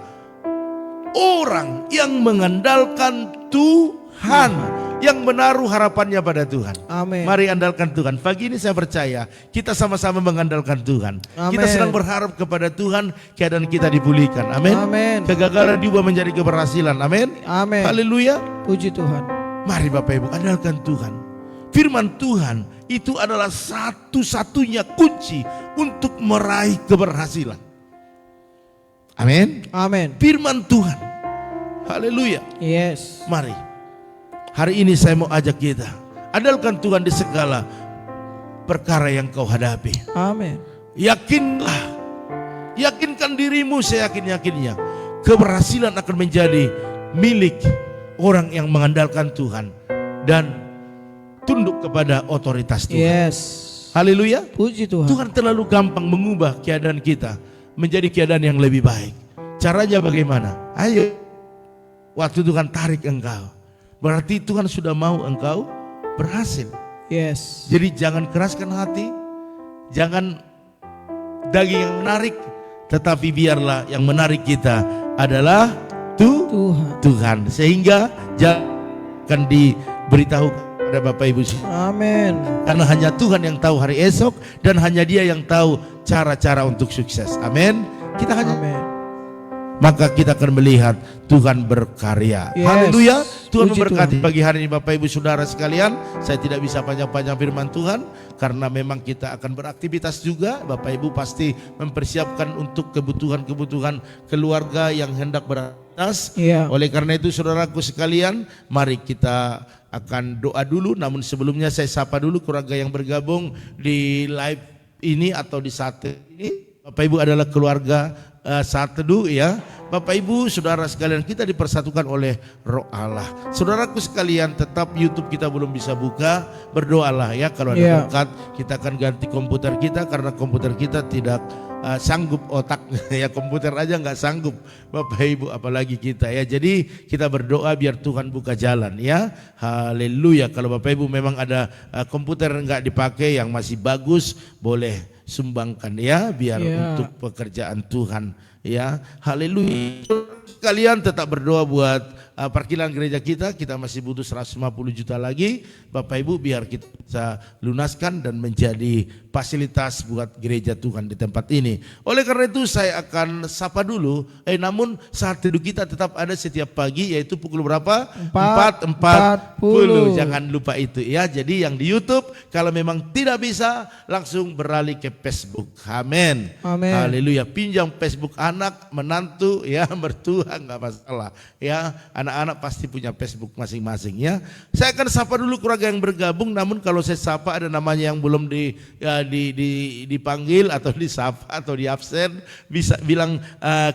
orang yang mengandalkan Tuhan, yang menaruh harapannya pada Tuhan. Amin. Mari andalkan Tuhan. Pagi ini saya percaya kita sama-sama mengandalkan Tuhan. Amin. Kita sedang berharap kepada Tuhan, keadaan kita dipulihkan. Amin. Amin. Kegagalan diubah menjadi keberhasilan. Amin. Amin. Haleluya. Puji Tuhan. Mari Bapak Ibu andalkan Tuhan. Firman Tuhan itu adalah satu-satunya kunci untuk meraih keberhasilan. Amin. Amin. Firman Tuhan. Haleluya. Yes. Mari. Hari ini saya mau ajak kita, andalkan Tuhan di segala perkara yang kau hadapi. Amin. Yakinlah. Yakinkan dirimu, saya yakin-yakinnya. Keberhasilan akan menjadi milik orang yang mengandalkan Tuhan dan tunduk kepada otoritas Tuhan. Yes. Haleluya. Puji Tuhan. Tuhan terlalu gampang mengubah keadaan kita menjadi keadaan yang lebih baik. Caranya bagaimana? Ayo. Waktu Tuhan tarik engkau, berarti Tuhan sudah mau engkau berhasil. Yes. Jadi jangan keraskan hati, jangan daging yang menarik, tetapi biarlah yang menarik kita adalah Tuhan. Tuhan. Sehingga jangan diberitahu kepada Bapak Ibu. Amin. Karena hanya Tuhan yang tahu hari esok dan hanya Dia yang tahu cara-cara untuk sukses. Amin. Kita hanya Amin. maka kita akan melihat Tuhan berkarya. Yes. Haleluya. Tuhan Puji memberkati Tuhan. pagi hari ini Bapak Ibu Saudara sekalian. Saya tidak bisa panjang-panjang firman Tuhan karena memang kita akan beraktivitas juga. Bapak Ibu pasti mempersiapkan untuk kebutuhan-kebutuhan keluarga yang hendak beraktivitas. Iya. Oleh karena itu saudaraku sekalian, mari kita akan doa dulu. Namun sebelumnya saya sapa dulu keluarga yang bergabung di live ini atau di saat ini. Bapak Ibu adalah keluarga saat teduh ya. Bapak Ibu saudara sekalian, kita dipersatukan oleh Roh Allah. Saudaraku sekalian, tetap YouTube kita belum bisa buka, berdoalah ya. Kalau ada Iya. berkat, kita akan ganti komputer kita karena komputer kita tidak sanggup otak ya, komputer aja nggak sanggup Bapak Ibu, apalagi kita ya. Jadi kita berdoa biar Tuhan buka jalan ya. Haleluya. Kalau Bapak Ibu memang ada komputer nggak dipakai yang masih bagus, boleh sumbangkan ya, biar Ya. untuk pekerjaan Tuhan ya. Haleluya. Kalian tetap berdoa buat parkiran gereja kita masih butuh 150 juta lagi Bapak Ibu, biar kita bisa lunaskan dan menjadi fasilitas buat gereja Tuhan di tempat ini. Oleh karena itu saya akan sapa dulu, namun saat teduh kita tetap ada setiap pagi, yaitu pukul berapa? 4.40. Jangan lupa itu ya. Jadi yang di YouTube kalau memang tidak bisa langsung beralih ke Facebook. Amin. Amin. Haleluya. Pinjam Facebook anak, menantu ya, mertua nggak masalah ya. Anak-anak pasti punya Facebook masing-masing ya. Saya akan sapa dulu keluarga yang bergabung. Namun kalau saya sapa ada namanya yang belum dipanggil atau disapa atau di absen, bisa bilang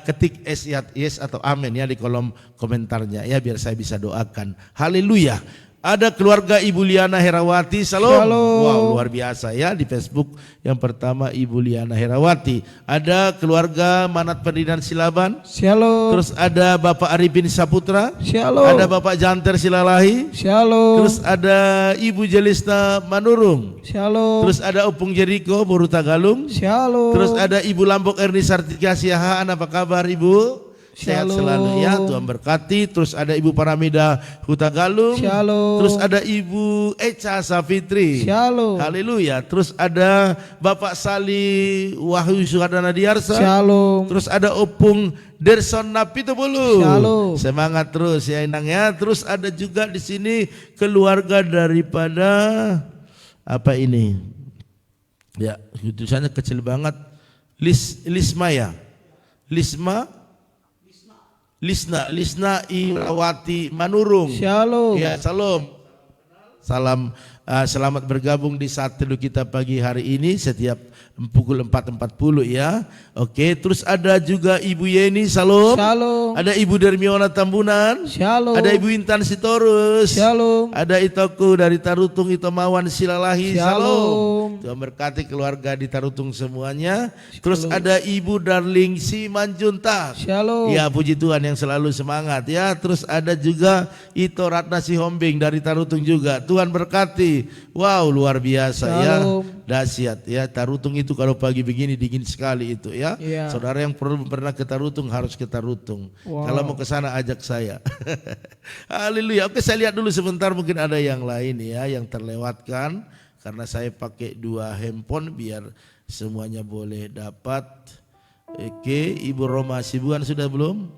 ketik yes atau amin ya di kolom komentarnya ya, biar saya bisa doakan. Haleluya. Ada keluarga Ibu Liana Herawati, Shalom. Shalom. Wow, luar biasa ya, di Facebook yang pertama Ibu Liana Herawati. Ada keluarga Manat Ferdinand Silaban. Shalom. Terus ada Bapak Arifin Saputra. Shalom. Ada Bapak Janter Silalahi. Shalom. Terus ada Ibu Jelista Manurung. Shalom. Terus ada Opung Jeriko Boru Tagalung. Shalom. Terus ada Ibu Lambok Erni Sartika Siahaan. Apa kabar Ibu? Sehat Shalom. selalu ya, Tuhan berkati. Terus ada Ibu Paramida Huta Galung. Shalom. Terus ada Ibu Echa Safitri. Shalom. Haleluya. Terus ada Bapak Sali Wahyu Suhadana Diarsa. Shalom. Terus ada Opung Derson Napitubulu. Shalom. Semangat terus ya Inang ya. Terus ada juga di sini keluarga daripada apa ini? Ya, tulisannya kecil banget. Lisma ya. Lisna Irawati Manurung. Shalom. Ya, salam selamat bergabung di saat teduh kita pagi hari ini setiap pukul 4.40 ya. Oke, terus ada juga Ibu Yeni, salam. Shalom. Ada Ibu Dermiona Tambunan. Shalom. Ada Ibu Intan Sitorus. Shalom. Ada Itoku dari Tarutung, Itomawan Silalahi. Shalom. Tuhan berkati keluarga di Tarutung semuanya. Terus ada Ibu Darling Simanjuntak. Shalom. Ya, puji Tuhan yang selalu semangat ya. Terus ada juga Ito Ratna Sihombing dari Tarutung juga. Tuhan berkati. Wow, luar biasa. Shalom. Ya. Dahsyat ya. Tarutung itu kalau pagi begini dingin sekali itu ya. Iya. Saudara yang pernah ke Tarutung harus ke Tarutung. Wow. Kalau mau ke sana ajak saya. Haleluya. Oke, saya lihat dulu sebentar, mungkin ada yang lain ya yang terlewatkan karena saya pakai 2 handphone biar semuanya boleh dapat. Oke, Ibu Roma Sibuan sudah belum?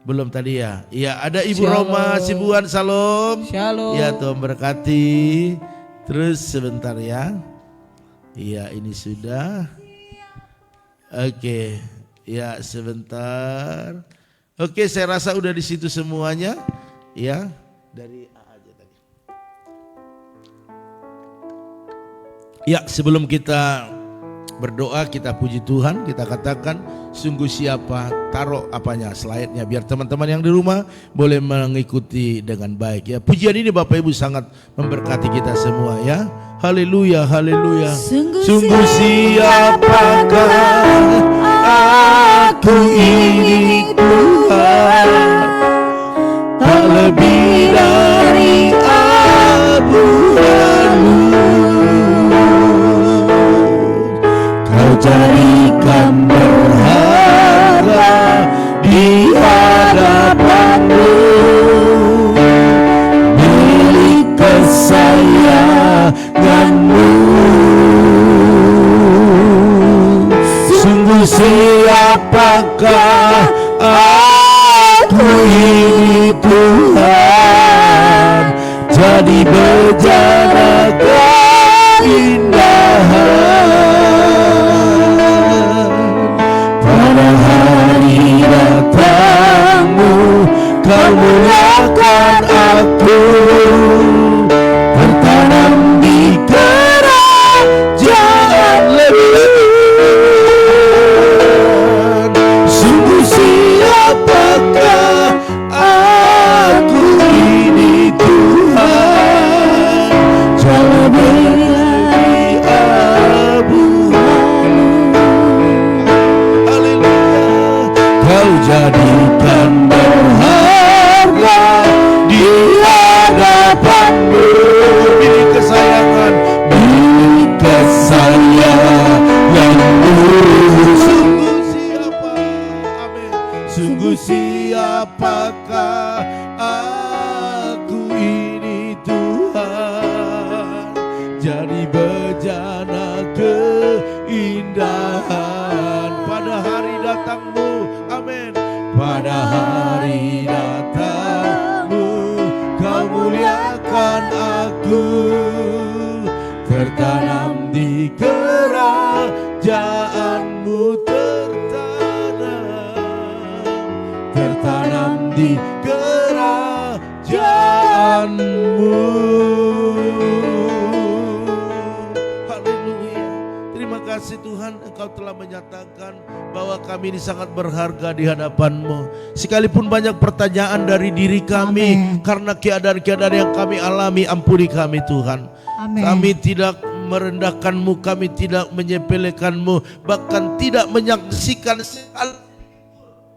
Belum tadi ya. Iya, ada Ibu Shalom. Roma Sibuan, salam. Shalom. Ya, Tuhan berkati. Terus sebentar ya. Iya, ini sudah. Oke, ya sebentar. Oke, saya rasa udah di situ semuanya. Ya, dari A aja tadi. Ya, sebelum kita berdoa, kita puji Tuhan, kita katakan sungguh siapa, taruh apanya, slide-nya biar teman-teman yang di rumah boleh mengikuti dengan baik ya. Pujian ini Bapak Ibu sangat memberkati kita semua ya. Haleluya, haleluya. Sungguh siapakah aku ini Tuhan, tak lebih dari abu-abu Kau jadikan berharga di hadapanmu, milik kesayanganmu. Sungguh siapakah aku ini Tuhan, jadi bejana keindahan. Pada hari datangmu Kau muliakan aku, tertanam di kerajaan leluhur. Sungguh siapakah aku ini Tuhan, jauh dari abu-abu. Haleluya. Kau jadikan berharga di hadapanmu, milik kesayangan, milik kesayanganmu. Sungguh siapa, amin. Sungguh siapakah aku ini Tuhan, jadi bejana keindahan pada hari datangmu, amin. Pada hari datangmu Kau muliakan aku, tertanam di kerajaanmu, tertanam di kerajaanmu. Haleluya. Terima kasih Tuhan, Engkau telah menyatakan bahwa kami ini sangat berharga di hadapan-Mu. Sekalipun banyak pertanyaan dari diri kami, Amin. karena keadaan-keadaan yang kami alami, ampuni kami Tuhan. Amin. Kami tidak merendahkan-Mu, kami tidak menyepelekan-Mu, bahkan tidak menyaksikan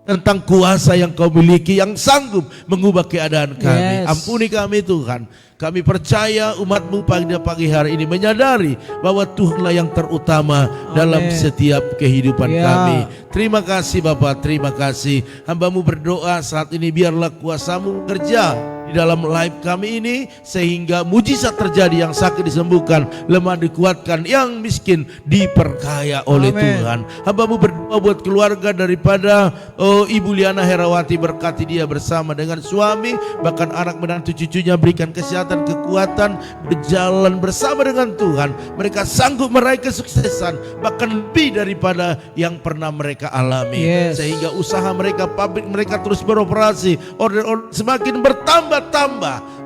tentang kuasa yang Kau miliki yang sanggup mengubah keadaan kami. Yes. Ampuni kami Tuhan. Kami percaya umat-Mu pagi hari ini menyadari bahwa Tuhanlah yang terutama dalam setiap kehidupan kami. Terima kasih Bapa, terima kasih. Hamba-Mu berdoa saat ini biarlah kuasa-Mu bekerja di dalam live kami ini, sehingga mujizat terjadi, yang sakit disembuhkan, lemah dikuatkan, yang miskin diperkaya oleh Tuhan. Hamba-Mu berdoa buat keluarga daripada Ibu Liana Herawati, berkati dia bersama dengan suami, bahkan anak menantu cucunya, berikan kesehatan, kekuatan, berjalan bersama dengan Tuhan. Mereka sanggup meraih kesuksesan, bahkan lebih daripada yang pernah mereka alami. Sehingga usaha mereka, pabrik mereka terus beroperasi, order semakin bertambah-tambah.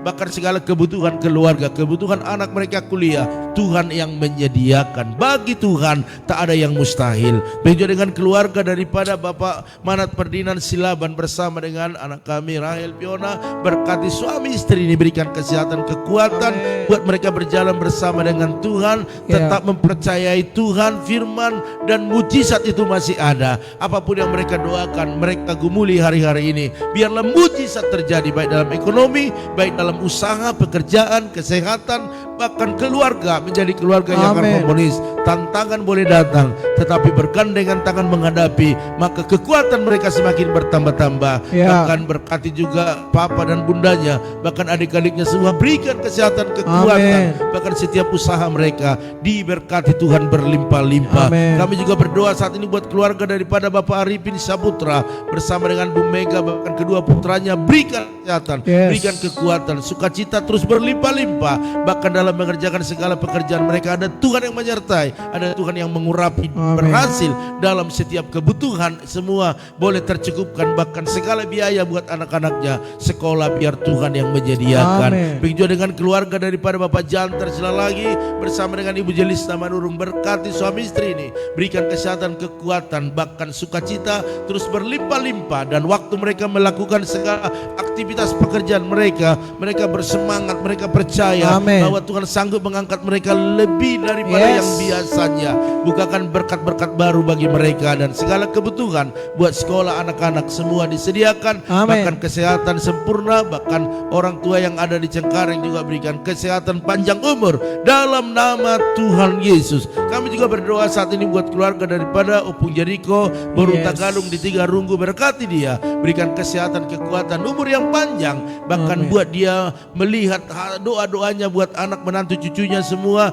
bahkan segala kebutuhan keluarga, kebutuhan anak mereka kuliah, Tuhan yang menyediakan. Bagi Tuhan tak ada yang mustahil. Begitu dengan keluarga daripada Bapak Manat Ferdinand Silaban bersama dengan anak kami Rahel Fiona, berkati suami istri ini, berikan kesehatan, kekuatan buat mereka berjalan bersama dengan Tuhan, tetap mempercayai Tuhan, firman dan mujizat itu masih ada. Apapun yang mereka doakan, mereka gumuli hari-hari ini, biarlah mujizat terjadi baik dalam ekonomi, baik dalam usaha, pekerjaan, kesehatan, bahkan keluarga menjadi keluarga yang harmonis. Tantangan boleh datang, tetapi bergandengan tangan menghadapi, maka kekuatan mereka semakin bertambah-tambah. Bahkan berkati juga papa dan bundanya, bahkan adik-adiknya semua, berikan kesehatan, kekuatan. Bahkan setiap usaha mereka diberkati Tuhan berlimpah-limpah. Kami juga berdoa saat ini buat keluarga daripada Bapak Arifin Saputra bersama dengan Bu Mega, bahkan kedua putranya, berikan kesehatan, berikan kekuatan, sukacita terus berlimpah-limpah. Bahkan dalam mengerjakan segala pekerjaan mereka ada Tuhan yang menyertai, ada Tuhan yang mengurapi, berhasil dalam setiap kebutuhan semua boleh tercukupkan, bahkan segala biaya buat anak-anaknya sekolah biar Tuhan yang menyediakan. Begitu dengan keluarga daripada Bapak Jantar lagi bersama dengan Ibu Jelis Manurung, berkati suami istri ini, berikan kesehatan, kekuatan, bahkan sukacita terus berlimpah-limpah. Dan waktu mereka melakukan segala aktivitas pekerjaan mereka, mereka bersemangat, mereka percaya bahwa Tuhan sanggup mengangkat mereka lebih daripada yang biasanya. Bukakan berkat-berkat baru bagi mereka, dan segala kebutuhan buat sekolah anak-anak semua disediakan. Bahkan kesehatan sempurna, bahkan orang tua yang ada di Cengkareng juga berikan kesehatan, panjang umur dalam nama Tuhan Yesus. Kami juga berdoa saat ini buat keluarga daripada Opung Jeriko Boru Tagalung di Tiga Runggu, berkati dia, berikan kesehatan, kekuatan, umur yang panjang, bahkan buat dia melihat doa-doanya buat anak menantu cucunya semua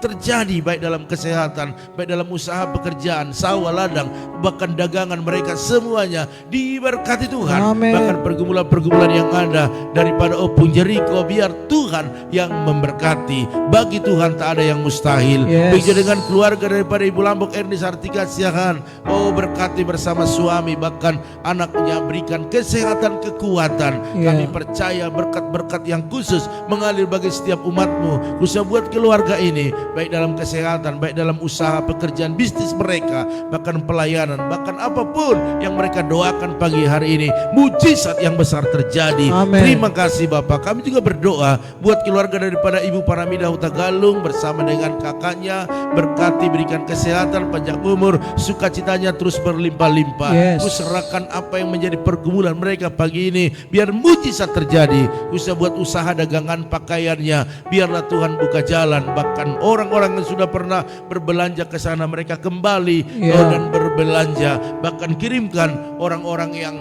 terjadi, baik dalam kesehatan, baik dalam usaha pekerjaan, sawah ladang, bahkan dagangan mereka semuanya diberkati Tuhan. Bahkan pergumulan-pergumulan yang ada daripada Opung Jeriko, biar Tuhan yang memberkati. Bagi Tuhan tak ada yang mustahil. Begitu dengan keluarga daripada Ibu Lambok Erni Sartika Siahan, berkati bersama suami, bahkan anaknya, berikan kesehatan, kekuatan. Kami percaya berkat-berkat yang khusus mengalir bagi setiap umatmu, khususnya buat keluarga ini, baik dalam kesehatan, baik dalam usaha, pekerjaan, bisnis mereka, bahkan pelayanan, bahkan apapun yang mereka doakan pagi hari ini, mujizat yang besar terjadi. Terima kasih Bapak. Kami juga berdoa buat keluarga daripada Ibu Paramida Hutagalung bersama dengan kakaknya, berkati, berikan kesehatan, panjang umur, sukacitanya terus berlimpah-limpah. Kuserahkan apa yang menjadi pergumulan mereka pagi ini, biar mujizat terjadi. Khususnya buat usaha dagangan pakaiannya, biarlah Tuhan buka jalan. Bahkan orang-orang yang sudah pernah berbelanja ke sana, mereka kembali dan berbelanja. Bahkan kirimkan orang-orang yang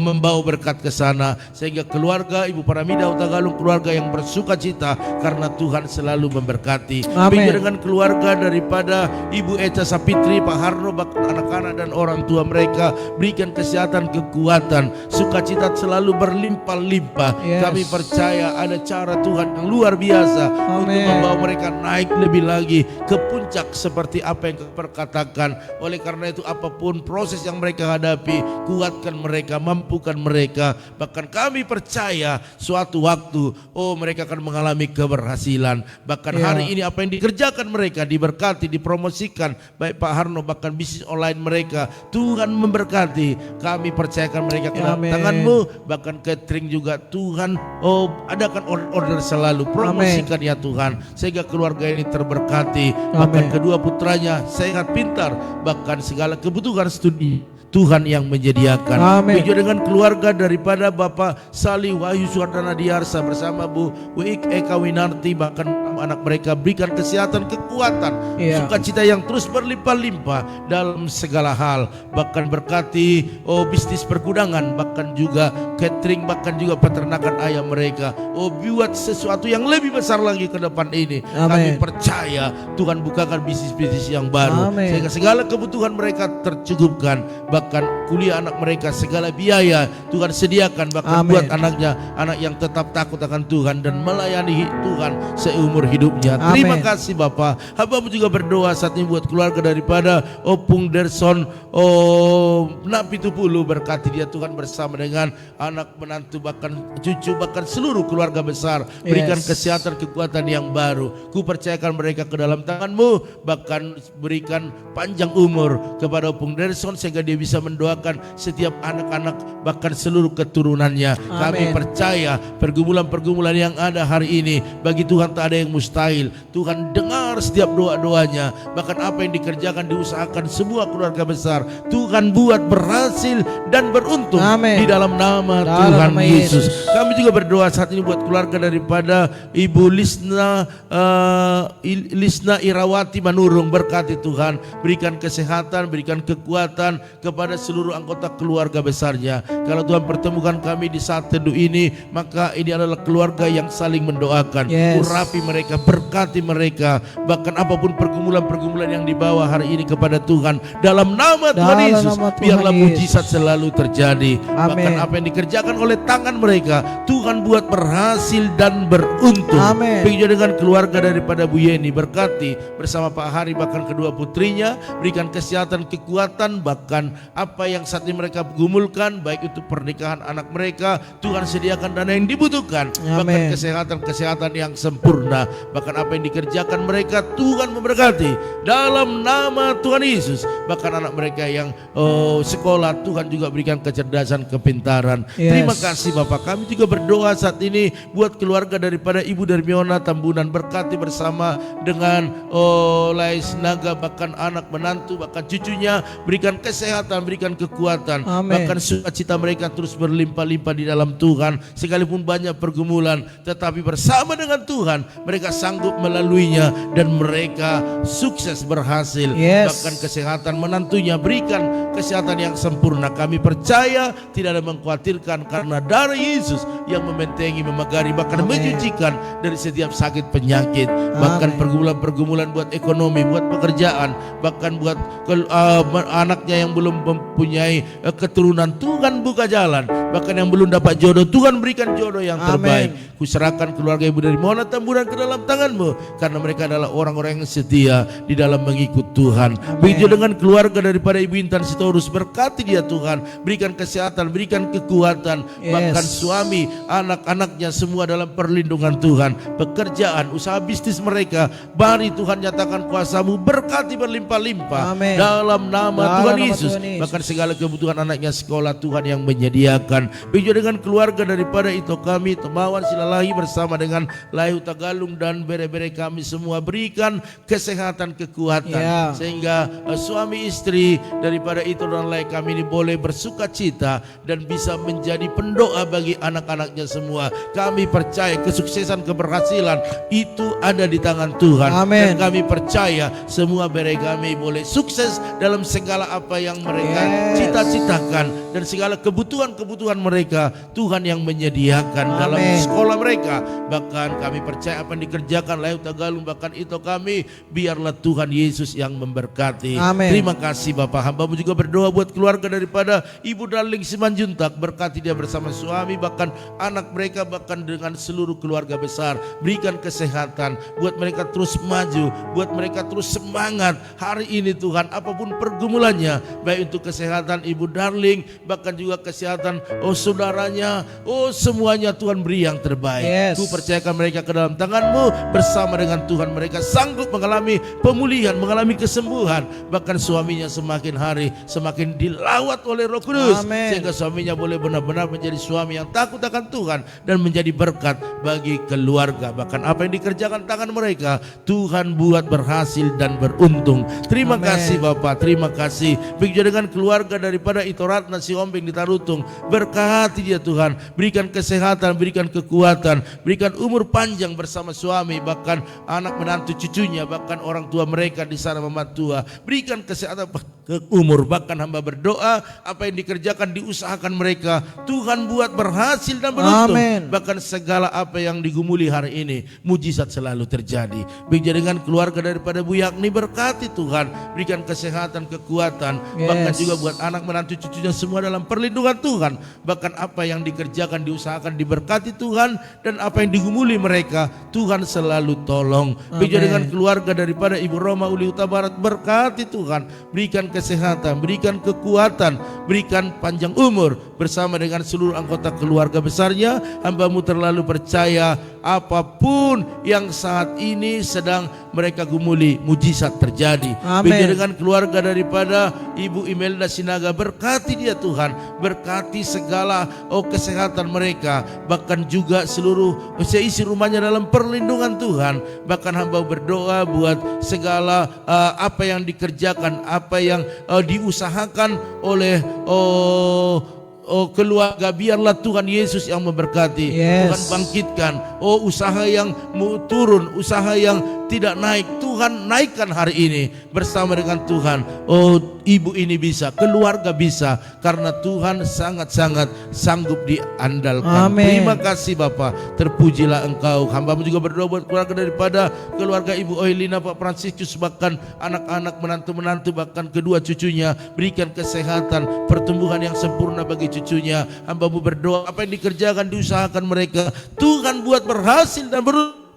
membawa berkat ke sana, sehingga keluarga Ibu Paramida Hutagalung keluarga yang bersuka cita karena Tuhan selalu memberkati. Begitu dengan keluarga daripada Ibu Eca Sapitri, Pak Harno, bahkan anak-anak dan orang tua mereka, berikan kesehatan, kekuatan, sukacita selalu berlimpah-limpah. Kami percaya ada cara Tuhan yang luar biasa untuk membawa mereka naik lebih lagi ke puncak seperti apa yang perkatakan. Oleh karena itu, apapun proses yang mereka hadapi, kuatkan mereka, mampukan mereka. Bahkan kami percaya suatu waktu mereka akan mengalami keberhasilan. Bahkan hari ini apa yang dikerjakan mereka diberkati, dipromosikan, baik Pak Harno, bahkan bisnis online mereka Tuhan memberkati. Kami percayakan mereka ke dalam tangan-Mu. Bahkan catering juga Tuhan adakan order selalu, promosikan ya Tuhan, sehingga keluarga ini terberkati. Bahkan kedua putranya sehat, pintar, bahkan segala kebutuhan studi Tuhan yang menyediakan. Begitu dengan keluarga daripada Bapak Salih Wahyu Suwardana Diarsa bersama Bu Wik Eka Winarti, bahkan anak mereka, berikan kesehatan, kekuatan, sukacita yang terus berlimpah-limpah dalam segala hal. Bahkan berkati bisnis pergudangan, bahkan juga catering, bahkan juga peternakan ayam mereka. Buat sesuatu yang lebih besar lagi ke depan ini. Kami percaya Tuhan bukakan bisnis-bisnis yang baru, sehingga segala kebutuhan mereka tercukupkan. bahkan kuliah anak mereka, segala biaya Tuhan sediakan, bahkan Amin. buat anaknya, anak yang tetap takut akan Tuhan dan melayani Tuhan seumur hidupnya. Amin. Terima kasih Bapa. Hamba juga berdoa saat ini buat keluarga daripada Opung Derson Napi Tupulu, berkati dia Tuhan bersama dengan anak, menantu, bahkan cucu, bahkan seluruh keluarga besar. Berikan kesehatan, kekuatan yang baru. Ku percayakan mereka ke dalam tangan-Mu, bahkan berikan panjang umur kepada Opung Derson sehingga dia bisa mendoakan setiap anak-anak bahkan seluruh keturunannya. Kami percaya pergumulan-pergumulan yang ada hari ini, bagi Tuhan tak ada yang mustahil. Tuhan dengar setiap doa-doanya, bahkan apa yang dikerjakan, diusahakan semua keluarga besar, Tuhan buat berhasil dan beruntung. Amin. Di dalam nama Dalam Tuhan nama Yesus. Yesus. Kami juga berdoa saat ini buat keluarga daripada Ibu Lisna Irawati Manurung, berkati Tuhan, berikan kesehatan, berikan kekuatan kepada seluruh anggota keluarga besarnya. Kalau Tuhan pertemukan kami di saat teduh ini, maka ini adalah keluarga yang saling mendoakan. Urapi mereka, berkati mereka, bahkan apapun pergumulan-pergumulan yang dibawa hari ini kepada Tuhan, dalam nama Tuhan Yesus, biarlah mujizat selalu terjadi. Bahkan apa yang dikerjakan oleh tangan mereka, Tuhan buat berhasil dan beruntung. Begitu dengan keluarga daripada Bu Yeni, berkati bersama Pak Hari, bahkan kedua putrinya, berikan kesehatan, kekuatan, bahkan apa yang saat ini mereka gumulkan, baik itu pernikahan anak mereka, Tuhan sediakan dana yang dibutuhkan, bahkan kesehatan yang sempurna, bahkan apa yang dikerjakan mereka, Tuhan memberkati dalam nama Tuhan Yesus. Bahkan anak mereka yang sekolah, Tuhan juga berikan kecerdasan, kepintaran. Terima kasih Bapak. Kami juga berdoa saat ini buat keluarga daripada Ibu Darmiona Tambunan, berkati bersama dengan Lais Naga, bahkan anak, menantu, bahkan cucunya, berikan kesehatan, berikan kekuatan, bahkan sukacita mereka terus berlimpah-limpah di dalam Tuhan. Sekalipun banyak pergumulan, tetapi bersama dengan Tuhan mereka sanggup melaluinya dan mereka sukses, berhasil. Bahkan kesehatan menantunya, berikan kesehatan yang sempurna. Kami percaya tidak ada mengkhawatirkan, karena darah Yesus yang membentengi, memagari, bahkan menyucikan dari setiap sakit penyakit. Bahkan pergumulan-pergumulan buat ekonomi, buat pekerjaan, bahkan buat anaknya yang belum mempunyai keturunan, Tuhan buka jalan. Bahkan yang belum dapat jodoh, Tuhan berikan jodoh yang terbaik. Kuserahkan keluarga Ibu Darmiona Tambunan ke dalam tangan-Mu, karena mereka adalah orang-orang yang setia di dalam mengikut Tuhan. Begitu dengan keluarga daripada Ibu Intan Sitorus, berkati dia Tuhan, berikan kesehatan, berikan kekuatan, bahkan suami, anak-anaknya semua dalam perlindungan Tuhan. Pekerjaan, usaha bisnis mereka, mari Tuhan nyatakan kuasa-Mu, berkati berlimpah-limpah dalam nama Tuhan Yesus. Bahkan segala kebutuhan anaknya sekolah, Tuhan yang menyediakan. Begitu dengan keluarga daripada Ito kami, Tomawan Silalahi bersama dengan Layu Tagalung dan bere-bere kami semua, berikan kesehatan, kekuatan, sehingga suami istri daripada Ito dan Lai kami ini boleh bersuka cita dan bisa menjadi pendoa bagi anak-anaknya semua. Kami percaya kesuksesan, keberhasilan itu ada di tangan Tuhan. Dan kami percaya semua bere kami boleh sukses dalam segala apa yang mereka cita-citakan, dan segala kebutuhan-kebutuhan mereka Tuhan yang menyediakan dalam sekolah mereka. Bahkan kami percaya apa yang dikerjakan Layu Tagalung, bahkan itu kami, biarlah Tuhan Yesus yang memberkati. Terima kasih Bapak. Hamba-Mu juga berdoa buat keluarga daripada Ibu Darling Simanjuntak, berkati dia bersama suami, bahkan anak mereka, bahkan dengan seluruh keluarga besar. Berikan kesehatan, buat mereka terus maju, buat mereka terus semangat hari ini Tuhan, apapun pergumulannya, baik untuk kesehatan Ibu Darling, bahkan juga kesehatan saudaranya, semuanya Tuhan beri yang terbaik. Ku percayakan mereka ke dalam tangan-Mu, bersama dengan Tuhan mereka sanggup mengalami pemulihan, mengalami kesembuhan, bahkan suaminya semakin hari semakin dilawat oleh Roh Kudus, sehingga suaminya boleh benar-benar menjadi suami yang takut akan Tuhan dan menjadi berkat bagi keluarga. Bahkan apa yang dikerjakan tangan mereka, Tuhan buat berhasil dan beruntung. Terima kasih Bapak, terima kasih. Begitu dengan keluarga daripada Ito Ratna Siombing di Tarutung, berkati dia Tuhan, berikan kesehatan, berikan kekuatan, berikan umur panjang bersama suami, bahkan anak menantu cucunya, bahkan orang tua mereka di sana, mama tua, berikan kesehatan, ke umur. Bahkan hamba berdoa apa yang dikerjakan, diusahakan mereka, Tuhan buat berhasil dan beruntung. Amin. Bahkan segala apa yang digumuli hari ini, mujizat selalu terjadi. Begitu dengan keluarga daripada Bu Yakni, berkati Tuhan, berikan kesehatan, kekuatan, bahkan juga buat anak menantu cucunya semua dalam perlindungan Tuhan. Bahkan apa yang dikerjakan, diusahakan, diberkati Tuhan, dan apa yang digumuli mereka, Tuhan selalu tolong. Begitu dengan keluarga daripada Ibu Roma Uli Huta Barat, berkati Tuhan, berikan kesehatan, berikan kekuatan, berikan panjang umur bersama dengan seluruh anggota keluarga besarnya. Hamba-Mu terlalu percaya apapun yang saat ini sedang mereka gumuli, mujizat terjadi. Begitu dengan keluarga daripada Ibu Imelda Sinaga, berkati dia Tuhan, berkati segala kesehatan mereka, bahkan juga seluruh seisi rumahnya dalam perlindungan Tuhan. Bahkan hamba berdoa buat segala apa yang dikerjakan, apa yang diusahakan oleh keluarga, biarlah Tuhan Yesus yang memberkati. Tuhan bangkitkan usaha yang turun, usaha yang tidak naik, Tuhan naikkan hari ini bersama dengan Tuhan. Ibu ini bisa, keluarga bisa, karena Tuhan sangat-sangat sanggup diandalkan. Terima kasih Bapa, terpujilah Engkau. Hamba-Mu juga berdoa buat keluarga daripada keluarga Ibu Oilina, Pak Fransiskus, bahkan anak-anak, menantu-menantu, bahkan kedua cucunya, berikan kesehatan, pertumbuhan yang sempurna bagi cucunya. Hamba-Mu berdoa apa yang dikerjakan, diusahakan mereka, Tuhan buat berhasil dan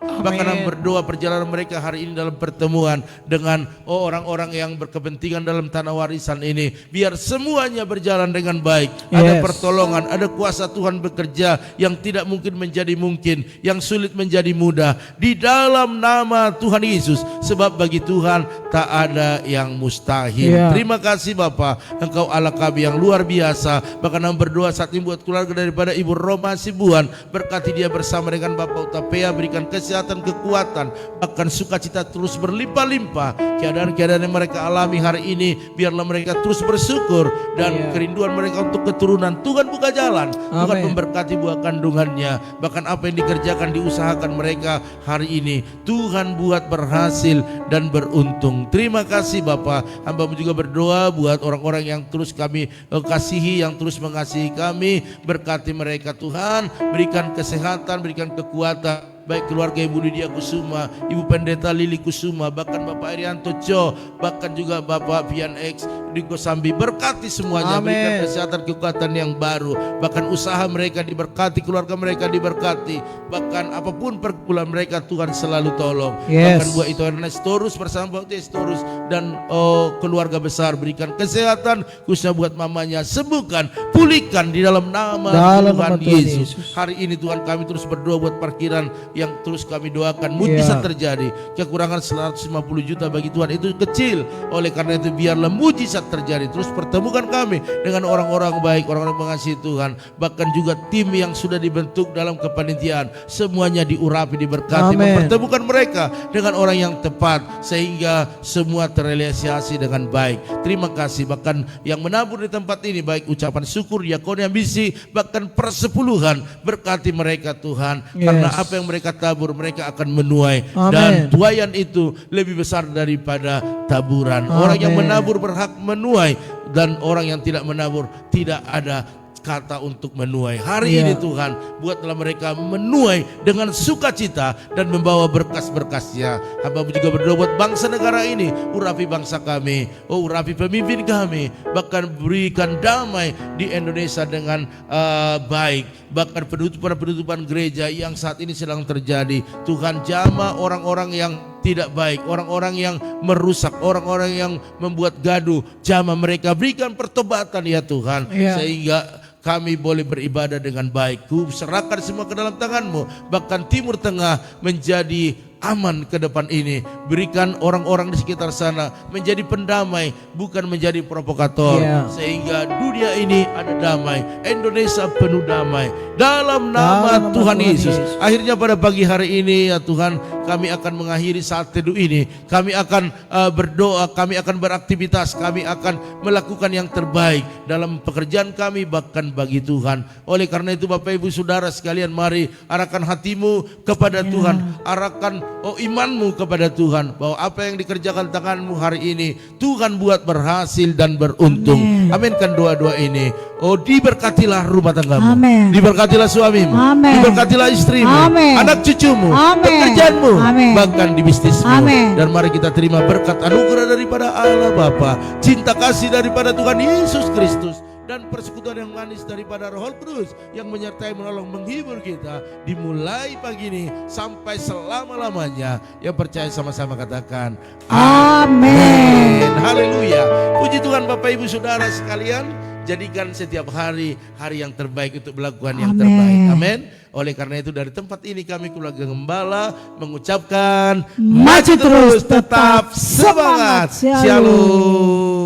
bahkan berdoa perjalanan mereka hari ini dalam pertemuan dengan orang-orang yang berkepentingan dalam tanah warisan ini, biar semuanya berjalan dengan baik. Ada pertolongan, ada kuasa Tuhan bekerja, yang tidak mungkin menjadi mungkin, yang sulit menjadi mudah, di dalam nama Tuhan Yesus. Sebab bagi Tuhan tak ada yang mustahil. Terima kasih Bapa, Engkau Allah kami yang luar biasa. Bahkan kami berdoa saat ini buat keluarga daripada Ibu Roma Sibuan, berkati dia bersama dengan Bapak Utapea, berikan kesehatan, kekuatan, bahkan sukacita terus berlimpah-limpah. Keadaan-keadaan yang mereka alami hari ini, biarlah mereka terus bersyukur, dan kerinduan mereka untuk keturunan, Tuhan buka jalan, Tuhan memberkati buah kandungannya. Bahkan apa yang dikerjakan, diusahakan mereka hari ini, Tuhan buat berhasil dan beruntung. Terima kasih Bapa. Hamba-Mu juga berdoa buat orang-orang yang terus kami kasihi, yang terus mengasihi kami, berkati mereka Tuhan, berikan kesehatan, berikan kekuatan, baik keluarga Ibu Lydia Kusuma, Ibu Pendeta Lili Kusuma, bahkan Bapak Erianto Jo, bahkan juga Bapak Pian X di Kosambi, berkati semuanya. Berikan kesehatan, kekuatan yang baru, bahkan usaha mereka diberkati, keluarga mereka diberkati, bahkan apapun pergumulan mereka Tuhan selalu tolong. Bahkan buat itu Ernestorus bersama Bapak Estorus dan keluarga besar, berikan kesehatan khususnya buat mamanya, sembuhkan, pulihkan di dalam nama Tuhan Yesus. Hari ini Tuhan kami terus berdoa buat parkiran yang terus kami doakan, mujizat terjadi. Kekurangan 150 juta bagi Tuhan itu kecil, oleh karena itu biarlah mujizat terjadi. Terus pertemukan kami dengan orang-orang baik, orang-orang mengasihi Tuhan, bahkan juga tim yang sudah dibentuk dalam kepanitiaan, semuanya diurapi, diberkati, mempertemukan mereka dengan orang yang tepat, sehingga semua terrealisasi dengan baik. Terima kasih. Bahkan yang menabur di tempat ini, baik ucapan syukur, diakon yang bisi, bahkan persepuluhan, berkati mereka Tuhan, karena apa yang mereka tabur, mereka akan menuai, dan tuaian itu lebih besar daripada taburan. Orang yang menabur berhak menuai, dan orang yang tidak menabur tidak ada kata untuk menuai. Hari ini Tuhan, buatlah mereka menuai dengan sukacita dan membawa berkas-berkasnya. Hamba juga berdoa buat bangsa negara ini, urapi bangsa kami, urapi pemimpin kami, bahkan berikan damai di Indonesia dengan baik. Bahkan penutupan gereja yang saat ini sedang terjadi, Tuhan jamah orang-orang yang tidak baik, orang-orang yang merusak, orang-orang yang membuat gaduh, jamah mereka, berikan pertobatan ya Tuhan, sehingga kami boleh beribadah dengan baik. Ku serahkan semua ke dalam tangan-Mu, bahkan Timur Tengah menjadi aman ke depan ini. Berikan orang-orang di sekitar sana menjadi pendamai, bukan menjadi provokator, sehingga dunia ini ada damai, Indonesia penuh damai, dalam nama Tuhan Yesus. Akhirnya pada pagi hari ini ya Tuhan, kami akan mengakhiri saat teduh ini. Kami akan berdoa, kami akan beraktivitas, kami akan melakukan yang terbaik dalam pekerjaan kami bahkan bagi Tuhan. Oleh karena itu Bapak Ibu Saudara sekalian, mari arahkan hatimu kepada Tuhan, arahkan imanmu kepada Tuhan, bahwa apa yang dikerjakan tanganmu hari ini Tuhan buat berhasil dan beruntung. Aminkan doa-doa ini. Diberkatilah rumah tanggamu, Amin. diberkatilah suamimu, Amin. diberkatilah istrimu, Amin. anak cucumu, Amin. pekerjaanmu, Amin. bahkan di bisnismu. Amin. Dan mari kita terima berkat anugerah daripada Allah Bapa, cinta kasih daripada Tuhan Yesus Kristus, dan persekutuan yang manis daripada Roh Kudus yang menyertai, menolong, menghibur kita dimulai pagi ini sampai selama-lamanya. Yang percaya sama-sama katakan Amin. Haleluya. Puji Tuhan Bapak Ibu Saudara sekalian. Jadikan setiap hari hari yang terbaik untuk melakukan yang Amin. terbaik. Amin. Oleh karena itu dari tempat ini kami keluarga Gembala mengucapkan maju terus, tetap semangat. Shalom. Shalom.